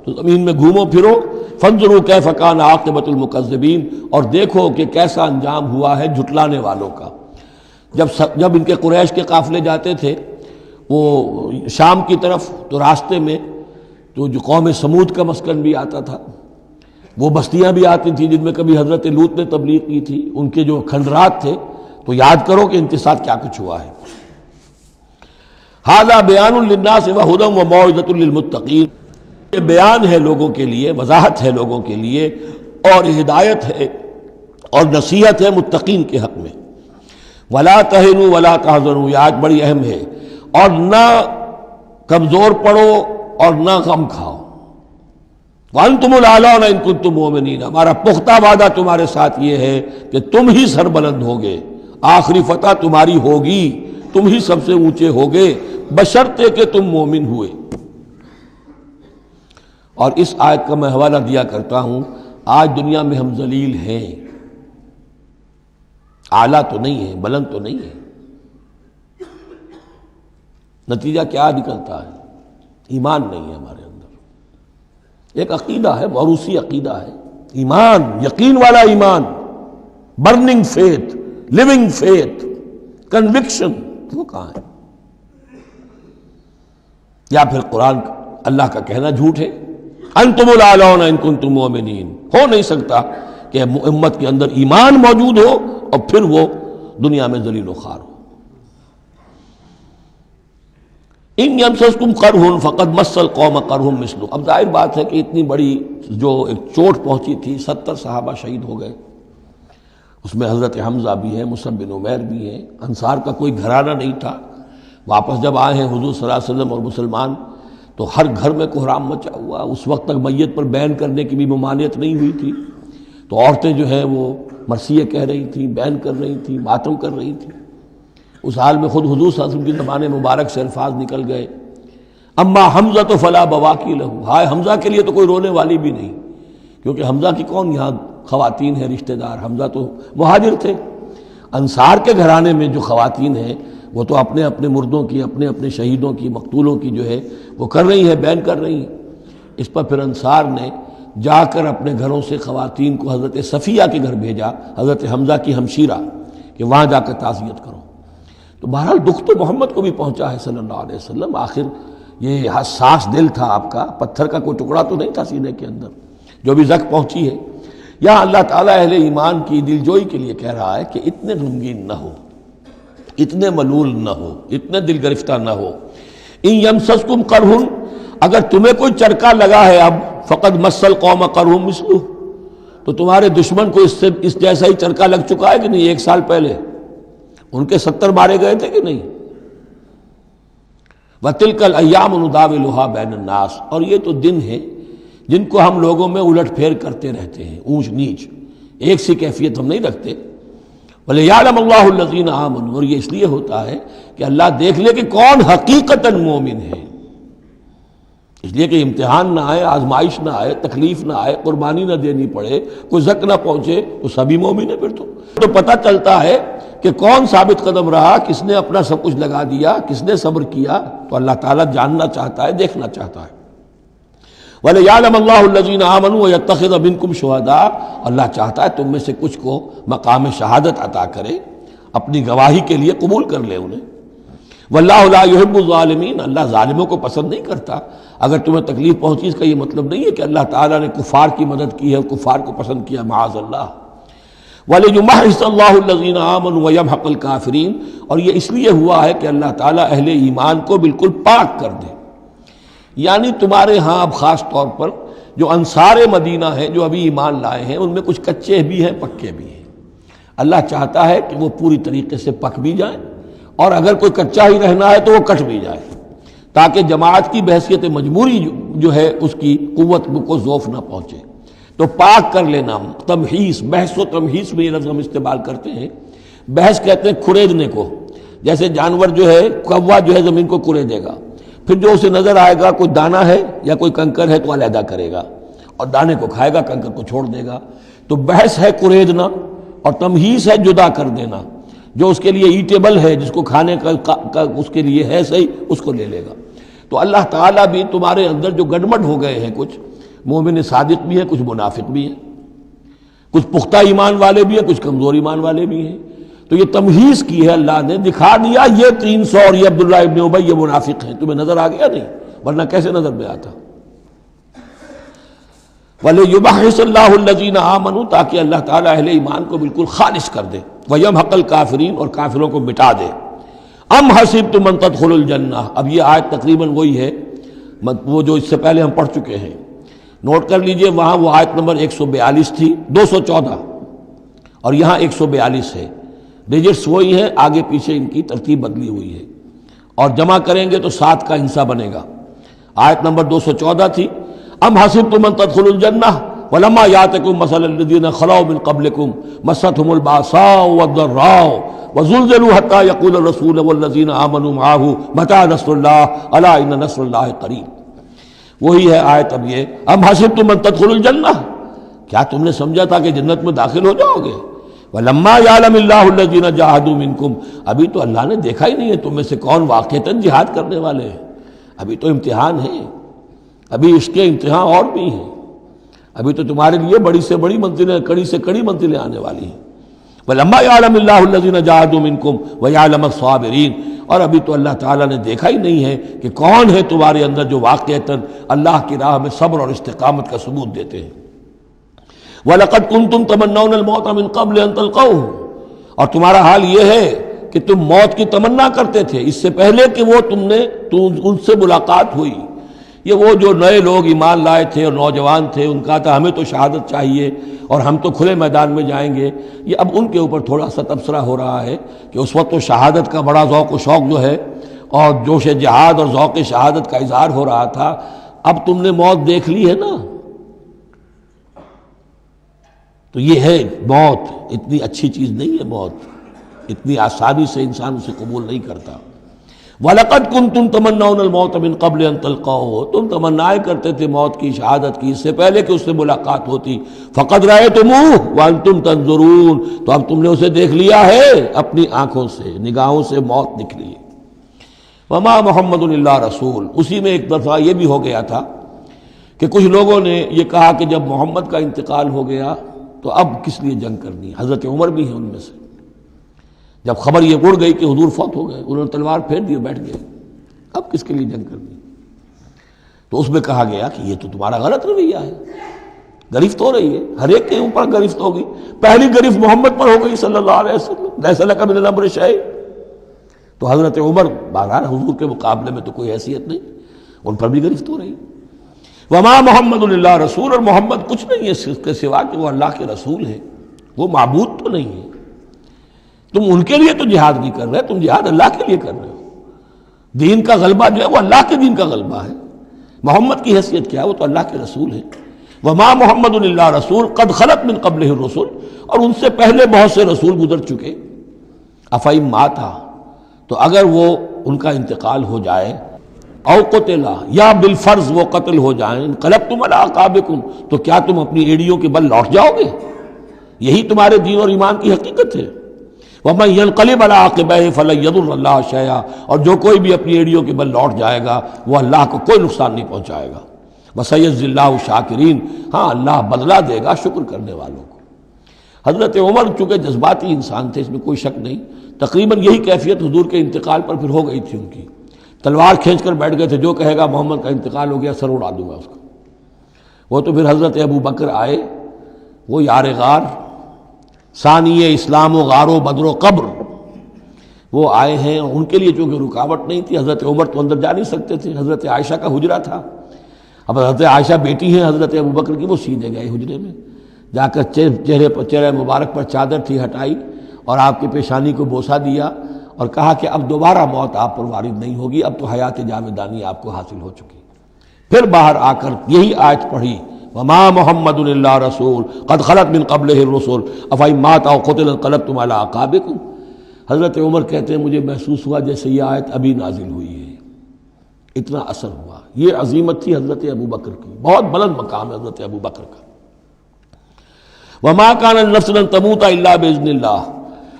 تو زمین میں گھومو پھرو، فانظروا کیف کان عاقبۃ المکذبین، اور دیکھو کہ کیسا انجام ہوا ہے جھٹلانے والوں کا۔ جب ان کے قریش کے قافلے جاتے تھے وہ شام کی طرف، تو راستے میں تو جو قوم سمود کا مسکن بھی آتا تھا، وہ بستیاں بھی آتی تھیں جن میں کبھی حضرت لوط نے تبلیغ کی تھی، ان کے جو کھنڈرات تھے، تو یاد کرو کہ ان کے ساتھ کیا کچھ ہوا ہے۔ ھذا بیان للناس وھدی وموعظۃ للمتقین، یہ بیان ہے لوگوں کے لیے، وضاحت ہے لوگوں کے لیے، اور ہدایت ہے اور نصیحت ہے متقین کے حق میں۔ ولا تہنوا ولا تحزنوا، یہ آیت بڑی اہم ہے، اور نہ کمزور پڑو اور نہ غم کھاؤ۔ وانتم الاعلون ان کنتم مؤمنین، ہمارا پختہ وعدہ تمہارے ساتھ یہ ہے کہ تم ہی سربلند ہوگے، آخری فتح تمہاری ہوگی، تم ہی سب سے اونچے ہوگے بشرطے کہ تم مومن ہوئے۔ اور اس آیت کا میں حوالہ دیا کرتا ہوں، آج دنیا میں ہم ذلیل ہیں، اعلیٰ تو نہیں ہے، بلند تو نہیں ہے، نتیجہ کیا نکلتا ہے؟ ایمان نہیں ہے ہمارے اندر، ایک عقیدہ ہے، موروثی عقیدہ ہے، ایمان، یقین والا ایمان، burning faith, living faith, conviction, وہ کہاں ہے؟ یا پھر قرآن اللہ کا کہنا جھوٹ ہے، انتم الاعلون ان کنتم مؤمنین۔ ہو نہیں سکتا کہ امت کے اندر ایمان موجود ہو اور پھر وہ دنیا میں ذلیل و خوار ہو۔ ان یمسسکم قرح فقد مس القوم قرح مثلہ، اب ظاہر بات ہے کہ اتنی بڑی جو ایک چوٹ پہنچی تھی، 70 صحابہ شہید ہو گئے، اس میں حضرت حمزہ بھی ہیں، مصعب بن عمیر بھی ہیں، انصار کا کوئی گھرانہ نہیں تھا۔ واپس جب آئے ہیں حضور صلی اللہ علیہ وسلم اور مسلمان، تو ہر گھر میں کوہرام مچا ہوا، اس وقت تک میت پر بین کرنے کی بھی ممانعت نہیں ہوئی تھی، تو عورتیں جو ہیں وہ مرثیے کہہ رہی تھیں، بین کر رہی تھیں، ماتم کر رہی تھیں۔ اس حال میں خود حضور صلی اللہ علیہ وسلم کی زبان مبارک سے الفاظ نکل گئے، اما حمزہ تو فلا بواکی لہ، ہائے حمزہ کے لیے تو کوئی رونے والی بھی نہیں، کیونکہ حمزہ کی کون یہاں خواتین ہیں رشتہ دار، حمزہ تو مہاجر تھے۔ انصار کے گھرانے میں جو خواتین ہیں وہ تو اپنے اپنے مردوں کی، اپنے اپنے شہیدوں کی، مقتولوں کی جو ہے وہ کر رہی ہیں، بین کر رہی ہیں۔ اس پر پھر انصار نے جا کر اپنے گھروں سے خواتین کو حضرت صفیہ کے گھر بھیجا، حضرت حمزہ کی ہمشیرہ، کہ وہاں جا کر تعزیت کرو۔ تو بہرحال دکھ تو محمد کو بھی پہنچا ہے صلی اللہ علیہ وسلم، آخر یہ حساس دل تھا آپ کا، پتھر کا کوئی ٹکڑا تو نہیں تھا سینے کے اندر، جو بھی زخم پہنچی ہے۔ یہاں اللہ تعالیٰ اہل ایمان کی دلجوئی کے لیے کہہ رہا ہے کہ اتنے غمگین نہ ہو، اتنے ملول نہ ہو، اتنے دل گرفتہ نہ ہو۔ ان یمسسکم قرح، اگر تمہیں کوئی چرکا لگا ہے اب، فقد مس القوم قرح مثلہ، تو تمہارے دشمن کو اس جیسا ہی چرکا لگ چکا ہے کہ نہیں؟ 1 سال پہلے ان کے 70 مارے گئے تھے کہ نہیں؟ وَتِلْكَ الْأَيَّامُ نُدَاوِلُهَا بَيْنَ النَّاسِ، اور یہ تو دن ہیں جن کو ہم لوگوں میں الٹ پھیر کرتے رہتے ہیں، اونچ نیچ، ایک سی کیفیت ہم نہیں رکھتے۔ وَلِيَعْلَمَ اللَّهُ الَّذِينَ آمَنُوا، اور یہ اس لیے ہوتا ہے کہ اللہ دیکھ لے کہ کون حقیقتاً مومن ہے، اس لیے کہ امتحان نہ آئے، آزمائش نہ آئے، تکلیف نہ آئے، قربانی نہ دینی پڑے، کوئی زک نہ پہنچے، تو سبھی مومن ہیں۔ پھر تو پتہ چلتا ہے کہ کون ثابت قدم رہا، کس نے اپنا سب کچھ لگا دیا، کس نے صبر کیا۔ تو اللہ تعالیٰ جاننا چاہتا ہے، دیکھنا چاہتا ہے۔ وَلِيَعْلَمَ اللَّهُ الَّذِينَ آمَنُوا وَيَتَّخِذَ مِنكُمْ شُهَدَاءَ، اللہ چاہتا ہے تم میں سے کچھ کو مقام شہادت عطا کرے، اپنی گواہی کے لیے قبول کر لے انہیں۔ وَاللَّهُ لَا يُحِبُّ الظَّالِمِينَ، اللہ ظالموں کو پسند نہیں کرتا۔ اگر تمہیں تکلیف پہنچی اس کا یہ مطلب نہیں ہے کہ اللہ تعالیٰ نے کفار کی مدد کی ہے اور کفار کو پسند کیا، معاذ اللہ۔ وَلِيُمَحِّصَ اللَّهُ الَّذِينَ آمَنُوا وَيَمْحَقَ الْكَافِرِينَ، اور یہ اس لیے ہوا ہے کہ اللہ تعالیٰ اہل ایمان کو بالکل پاک کر دے۔ یعنی تمہارے ہاں اب خاص طور پر جو انصار مدینہ ہیں، جو ابھی ایمان لائے ہیں، ان میں کچھ کچے بھی ہیں، پکے بھی ہیں۔ اللہ چاہتا ہے کہ وہ پوری طریقے سے پک بھی جائیں، اور اگر کوئی کچا ہی رہنا ہے تو وہ کٹ بھی جائے، تاکہ جماعت کی بحثیت مجبوری جو ہے اس کی قوت کو ضعف نہ پہنچے۔ تو پاک کر لینا، تمحیص، بحث و تمحیص میں یہ لفظ ہم استعمال کرتے ہیں۔ بحث کہتے ہیں کھریدنے کو، جیسے جانور جو ہے، کوا جو ہے زمین کو کھریدے گا، پھر جو اسے نظر آئے گا کوئی دانہ ہے یا کوئی کنکر ہے تو علیحدہ کرے گا، اور دانے کو کھائے گا، کنکر کو چھوڑ دے گا۔ تو بحث ہے کھریدنا، اور تمحیص ہے جدا کر دینا۔ جو اس کے لیے ایٹیبل ہے، جس کو کھانے کا اس کے لیے ہے صحیح، اس کو لے لے گا۔ تو اللہ تعالیٰ بھی تمہارے اندر جو گڑمٹ ہو گئے ہیں، کچھ مومن صادق بھی ہیں، کچھ منافق بھی ہیں، کچھ پختہ ایمان والے بھی ہیں، کچھ کمزور ایمان والے بھی ہیں، تو یہ تمحیص کی ہے اللہ نے، دکھا دیا یہ 300 اور یہ عبداللہ ابن ابی یہ منافق ہیں۔ تمہیں نظر آ گیا نہیں؟ ورنہ کیسے نظر میں آتا؟ وَلِيُمَحِّصَ اللَّهُ الَّذِينَ آمَنُوا، تاکہ اللہ تعالیٰ اہل ایمان کو بالکل خالص کر دے، وَيَمْحَقَ الْكَافِرِينَ، اور کافروں کو مٹا دے۔ ام حسبتم ان تدخلوا الجنہ، اب یہ آیت تقریباً وہی ہے وہ جو اس سے پہلے ہم پڑھ چکے ہیں، نوٹ کر لیجئے۔ وہاں وہ آیت نمبر 142 تھی، 214، اور یہاں 142 ہے۔ ڈیجٹس وہی ہیں، آگے پیچھے ان کی ترتیب بدلی ہوئی ہے، اور جمع کریں گے تو 7 کا حصہ بنے گا۔ آیت نمبر 214 تھی، ام حسبتم ان تدخلوا الجنہ ولما یاتکم مثل الذین خلوا من قبلکم مستهم الباساء والضراء وزلزلوا حتى يقول الرسول والذین آمنوا معه متى نصر اللہ الا ان نصر اللہ قریب۔ وہی ہے آیت اب یہ، ام حسبتم ان تدخلوا الجنہ، کیا تم نے سمجھا تھا کہ جنت میں داخل ہو جاؤ گے؟ وَلَمَّا يَعْلَمِ اللَّهُ الَّذِينَ جَاهَدُوا مِنكُمْ، ابھی تو اللہ نے دیکھا ہی نہیں ہے تم میں سے کون واقعتاً جہاد کرنے والے ہیں، ابھی تو امتحان ہے، ابھی اس کے امتحان اور بھی ہیں، ابھی تو تمہارے لیے بڑی سے بڑی منزلیں، کڑی سے کڑی منزلیں آنے والی ہیں۔ وَلَمَّا يَعْلَمِ اللَّهُ الَّذِينَ جَاهَدُوا مِنكُمْ وَيَعْلَمَ الصَّابِرِينَ، اور ابھی تو اللہ تعالیٰ نے دیکھا ہی نہیں ہے کہ کون ہے تمہارے اندر جو واقعتاً اللہ کی راہ میں صبر اور استقامت کا ثبوت دیتے ہیں۔ وَلَقَدْ كُنْتُمْ تَمَنَّوْنَ الْمَوْتَ مِنْ قَبْلِ أَنْ تَلْقَوْهُ، اور تمہارا حال یہ ہے کہ تم موت کی تمنا کرتے تھے اس سے پہلے کہ وہ ان سے ملاقات ہوئی۔ یہ وہ جو نئے لوگ ایمان لائے تھے اور نوجوان تھے، ان کا تھا ہمیں تو شہادت چاہیے اور ہم تو کھلے میدان میں جائیں گے، یہ اب ان کے اوپر تھوڑا سا تبصرہ ہو رہا ہے کہ اس وقت تو شہادت کا بڑا ذوق و شوق جو ہے اور جوش جہاد اور ذوق شہادت کا اظہار ہو رہا تھا، اب تم نے موت دیکھ لی ہے نا، تو یہ ہے موت، اتنی اچھی چیز نہیں ہے موت، اتنی آسانی سے انسان اسے قبول نہیں کرتا۔ وَلَقَدْ كُنْتُمْ تَمَنَّوْنَ الْمَوْتَ مِنْ قَبْلِ أَنْ تَلْقَوْهُ، تم تمنائیں کرتے تھے موت کی، شہادت کی، اس سے پہلے کہ اس سے ملاقات ہوتی۔ فَقَدْ رَأَيْتُمُوهُ وَأَنْتُمْ تَنْظُرُونَ، تو اب تم نے اسے دیکھ لیا ہے اپنی آنکھوں سے، نگاہوں سے موت نکلی۔ وَمَا مُحَمَّدٌ إِلَّا رَسُولٌ، اسی میں ایک دفعہ یہ بھی ہو گیا تھا کہ کچھ لوگوں نے یہ کہا کہ جب محمد کا انتقال ہو گیا تو اب کس لیے جنگ کرنی ہے؟ حضرت عمر بھی ہیں ان میں سے، جب خبر یہ اڑ گئی کہ حضور فوت ہو گئے، انہوں نے تلوار پھیر دی، بیٹھ گئے، اب کس کے لیے جنگ کرنی؟ تو اس میں کہا گیا کہ یہ تو تمہارا غلط رویہ ہے، گرفت ہو رہی ہے، ہر ایک کے اوپر گرفت ہوگی، پہلی گرفت محمد پر ہو گئی صلی اللہ علیہ وسلم، لیس لک من الامر شیء۔ تو حضرت عمر بہرحال حضور کے مقابلے میں تو کوئی حیثیت نہیں، ان پر بھی گرفت ہو رہی ہے۔ وما محمد الا رسول، اور محمد کچھ نہیں ہے اس کے سوا کہ وہ اللہ کے رسول ہے، وہ معبود تو نہیں ہے، تم ان کے لیے تو جہاد نہیں کر رہے، تم جہاد اللہ کے لیے کر رہے ہو، دین کا غلبہ جو ہے وہ اللہ کے دین کا غلبہ ہے، محمد کی حیثیت کیا ہے؟ وہ تو اللہ کے رسول ہے۔ وما محمد الا رسول قد خلت من قبلہ الرسل، اور ان سے پہلے بہت سے رسول گزر چکے۔ افئن مات، تو اگر وہ ان کا انتقال ہو جائے، او قتلا، یا بالفرض وہ قتل ہو جائیں، انقلبتم علی اعقابکم، تو کیا تم اپنی ایڑیوں کے بل لوٹ جاؤ گے؟ یہی تمہارے دین اور ایمان کی حقیقت ہے۔ ومن ینقلب علی عقبیہ فلن یضر اللہ شیئا، اور جو کوئی بھی اپنی ایڑیوں کے بل لوٹ جائے گا وہ اللہ کو کوئی نقصان نہیں پہنچائے گا۔ وسیجزی اللہ الشاکرین، ہاں اللہ بدلہ دے گا شکر کرنے والوں کو۔ حضرت عمر چونکہ جذباتی انسان تھے، اس میں کوئی شک نہیں، تقریباً یہی کیفیت حضور کے انتقال پر پھر ہو گئی تھی ان کی، تلوار کھینچ کر بیٹھ گئے تھے، جو کہے گا محمد کا انتقال ہو گیا سر اڑا دوں گا اس کا۔ وہ تو پھر حضرت ابو بکر آئے، وہ یار غار، ثانی اسلام و غار و بدر و قبر، وہ آئے ہیں، ان کے لیے چونکہ رکاوٹ نہیں تھی، حضرت عمر تو اندر جا نہیں سکتے تھے، حضرت عائشہ کا حجرہ تھا، اب حضرت عائشہ بیٹی ہیں حضرت ابو بکر کی، وہ سیدھے گئے حجرے میں، جا کر چہرے مبارک پر چادر تھی ہٹائی اور آپ کی پیشانی کو بوسہ دیا اور کہا کہ اب دوبارہ موت آپ پر وارد نہیں ہوگی، اب تو حیات جاویدانی آپ کو حاصل ہو چکی۔ پھر باہر آ کر یہی آیت پڑھی، وما محمد الا رسول قد خلت من قبلہ الرسل افئن مات او قتل انقلبتم علی اعقابکم۔ حضرت عمر کہتے ہیں مجھے محسوس ہوا جیسے یہ آیت ابھی نازل ہوئی ہے، اتنا اثر ہوا۔ یہ عظیمت تھی حضرت ابو بکر کی، بہت بلند مقام ہے حضرت ابو بکر کا۔ وما کان النفس ان تموت الا باذن اللہ،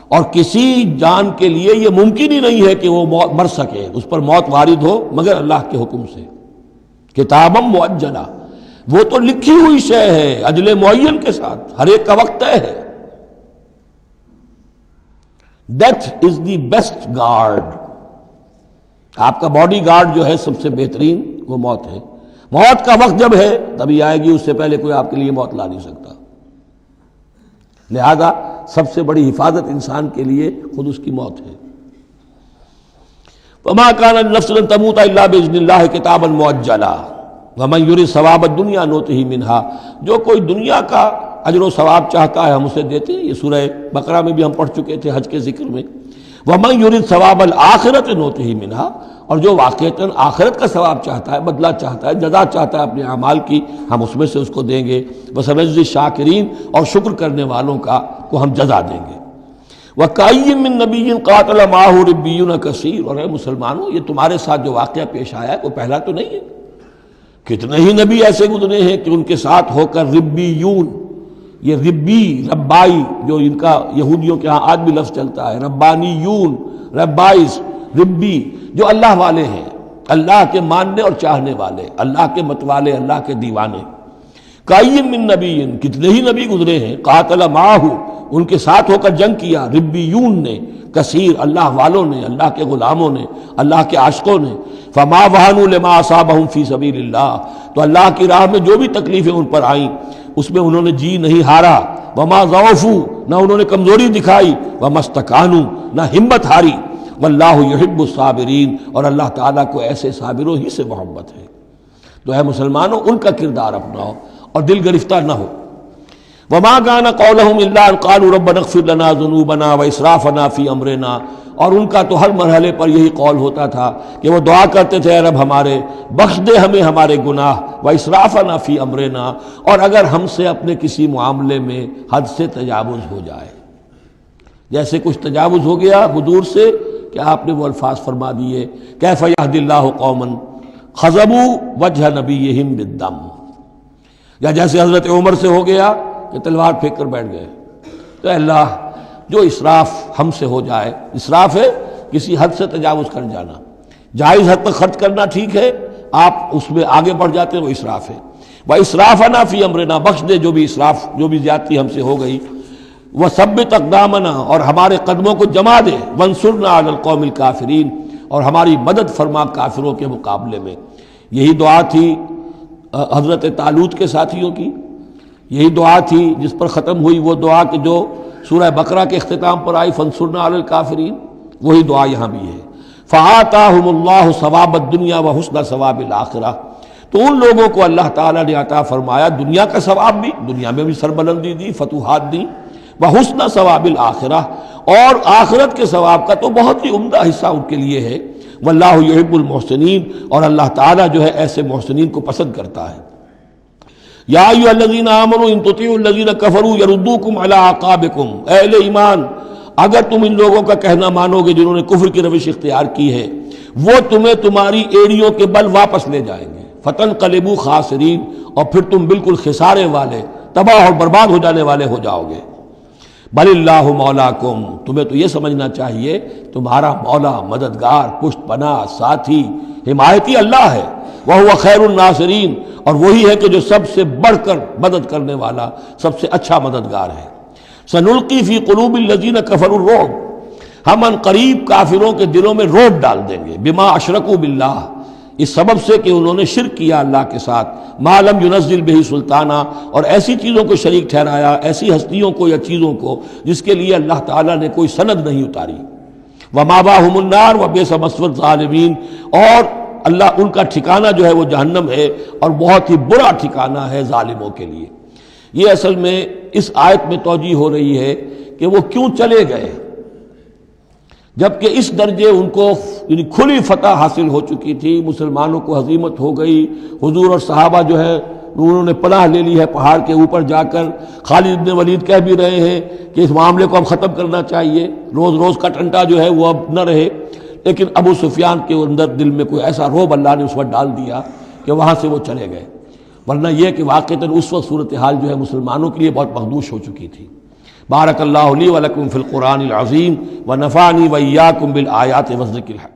اور کسی جان کے لیے یہ ممکن ہی نہیں ہے کہ وہ مر سکے، اس پر موت وارد ہو مگر اللہ کے حکم سے۔ کتابا مؤجلہ، وہ تو لکھی ہوئی شے ہے اجل معین کے ساتھ، ہر ایک کا وقت طے ہے۔ Death is the best guard, آپ کا باڈی گارڈ جو ہے سب سے بہترین وہ موت ہے۔ موت کا وقت جب ہے تبھی آئے گی، اس سے پہلے کوئی آپ کے لیے موت لا نہیں سکتا۔ لہذا سب سے بڑی حفاظت انسان کے لیے خود اس کی موت ہے۔ وما كان النفس ان تموت الا باذن الله كتابا مؤجلا ومن يرد ثواب الدنيا نؤته منها، جو کوئی دنیا کا اجر و ثواب چاہتا ہے ہم اسے دیتے ہیں. یہ سورہ بقرہ میں بھی ہم پڑھ چکے تھے حج کے ذکر میں. وَمَن يُرِدْ ثَوَابَ الْآخِرَةِ نُؤْتِهِ مِنْهَا, اور جو واقعتاً آخرت کا ثواب چاہتا ہے, بدلہ چاہتا ہے, جزا چاہتا ہے اپنے اعمال کی, ہم اس میں سے اس کو دیں گے. وَسَنَجْزِي الشَّاكِرِينَ, اور شکر کرنے والوں کو ہم جزا دیں گے. وَكَأَيٍّ مِّن نَبِيٍّ قَاتَلَ مَعَهُ رِبِّيُّونَ كَثِيرٌ, اور اے مسلمانوں یہ تمہارے ساتھ جو واقعہ پیش آیا ہے وہ پہلا تو نہیں ہے. کتنے ہی نبی ایسے گزرے ہیں کہ ان کے ساتھ ہو کر ربیون, یہ ربی ربائی جو ان کا یہودیوں کے ہاں آج بھی لفظ چلتا ہے, ربانیون, ربائز, ربی, جو اللہ والے ہیں, اللہ کے ماننے اور چاہنے والے, اللہ کے متوالے, اللہ کے دیوانے. کائیم من نبی, کتنے ہی نبی گزرے ہیں, قاتل معاہو, ان کے ساتھ ہو کر جنگ کیا, ربیون نے, کثیر, اللہ والوں نے, اللہ کے غلاموں نے, اللہ کے عاشقوں نے. فما وہنوا لما اصابہم فی سبیل اللہ, تو اللہ کی راہ میں جو بھی تکلیفیں ان پر آئیں اس میں انہوں نے جی نہیں ہارا. وما ضعفوا, نہ انہوں نے کمزوری دکھائی. وما استکانوا, نہ ہمت ہاری. واللہ یحب الصابرین, اور اللہ تعالیٰ کو ایسے صابروں ہی سے محبت ہے. تو اے مسلمانوں ان کا کردار اپناؤ اور دل گرفتہ نہ ہو. وما كان قولهم الا ان قالوا ربنا اغفر لنا ذنوبنا واسرافنا في امرنا, اور ان کا تو ہر مرحلے پر یہی قول ہوتا تھا کہ وہ دعا کرتے تھے, اے رب ہمارے بخش دے ہمیں ہمارے گناہ, واسرافنا في امرنا, اور اگر ہم سے اپنے کسی معاملے میں حد سے تجاوز ہو جائے, جیسے کچھ تجاوز ہو گیا حضور سے کہ آپ نے وہ الفاظ فرما دیے, کیف یہدی اللہ قوما خضبوا وجہ نبیہم بالدم, یا جیسے حضرت عمر سے ہو گیا کہ تلوار پھینک کر بیٹھ گئے. تو اللہ جو اسراف ہم سے ہو جائے, اسراف ہے کسی حد سے تجاوز کر جانا, جائز حد تک خرچ کرنا ٹھیک ہے, آپ اس میں آگے بڑھ جاتے ہیں وہ اسراف ہے. وَإِسْرَافَنَا فِي أَمْرِنَا, بخش دے جو بھی اسراف, جو بھی زیادتی ہم سے ہو گئی. وَثَبِّتْ أَقْدَامَنَا, اور ہمارے قدموں کو جما دے. وَانصُرْنَا عَلَى الْقَوْمِ الْكَافِرِينَ, اور ہماری مدد فرما کافروں کے مقابلے میں. یہی دعا تھی حضرت طالوت کے ساتھیوں کی, یہی دعا تھی جس پر ختم ہوئی وہ دعا کہ جو سورہ بقرہ کے اختتام پر آئی, فانصرنا علی الکافرین, وہی دعا یہاں بھی ہے. فآتاہم اللہ ثواب الدنیا وحسن ثواب الآخرہ, تو ان لوگوں کو اللہ تعالیٰ نے عطا فرمایا دنیا کا ثواب بھی, دنیا میں بھی سربلندی دی, فتوحات دی, وحسن ثواب الآخرہ, اور آخرت کے ثواب کا تو بہت ہی عمدہ حصہ ان کے لیے ہے. واللہ یحب المحسنین, اور اللہ تعالیٰ جو ہے ایسے محسنین کو پسند کرتا ہے. یا ایھا الذین آمنوا ان تطیعوا الذین کفروا یردوکم علی اعقابکم, اے اہل ایمان اگر تم ان لوگوں کا کہنا مانو گے جنہوں نے کفر کی روش اختیار کی ہے, وہ تمہیں تمہاری ایڑیوں کے بل واپس لے جائیں گے. فتنقلبوا خاسرین, اور پھر تم بالکل خسارے والے, تباہ اور برباد ہو جانے والے ہو جاؤ گے. بل اللہ مولاکم, تمہیں تو یہ سمجھنا چاہیے تمہارا مولا, مددگار, پشت پناہ, ساتھی, حمایتی اللہ ہے. وَهُوَ خَيْرُ النَّاصِرِينَ, اور وہی ہے کہ جو سب سے بڑھ کر مدد کرنے والا, سب سے اچھا مددگار ہے. سَنُلْقِي فِي قُلُوبِ الَّذِينَ كَفَرُوا الرُّعْبَ, ہم ان قریب کافروں کے دلوں میں رعب ڈال دیں گے. بِمَا أَشْرَكُوا بِاللَّهِ, اس سبب سے کہ انہوں نے شرک کیا اللہ کے ساتھ. مَا لَمْ يُنَزِّلْ بِهِ سُلْطَانًا, اور ایسی چیزوں کو شریک ٹھہرایا, ایسی ہستیوں کو یا چیزوں کو جس کے لیے اللہ تعالیٰ نے کوئی سند نہیں اتاری. وَمَأْوَاهُمُ النَّارُ وَبِئْسَ مَثْوَى الظَّالِمِينَ, اور اللہ ان کا ٹھکانہ جو ہے وہ جہنم ہے, اور بہت ہی برا ٹھکانہ ہے ظالموں کے لیے. یہ اصل میں اس آیت میں توجیہ ہو رہی ہے کہ وہ کیوں چلے گئے, جبکہ اس درجے ان کو یعنی کھلی فتح حاصل ہو چکی تھی, مسلمانوں کو ہزیمت ہو گئی. حضور اور صحابہ جو ہے انہوں نے پناہ لے لی ہے پہاڑ کے اوپر جا کر. خالد بن ولید کہہ بھی رہے ہیں کہ اس معاملے کو اب ختم کرنا چاہیے, روز روز کا ٹنٹا جو ہے وہ اب نہ رہے. لیکن ابو سفیان کے اندر دل میں کوئی ایسا رعب اللہ نے اس وقت ڈال دیا کہ وہاں سے وہ چلے گئے. ورنہ یہ کہ واقعتاً اس وقت صورتحال جو ہے مسلمانوں کے لیے بہت مخدوش ہو چکی تھی. بارک اللہ لی و لکم فی القرآن العظیم ونفعنی و ایاکم بالآیات والذکر الحکیم.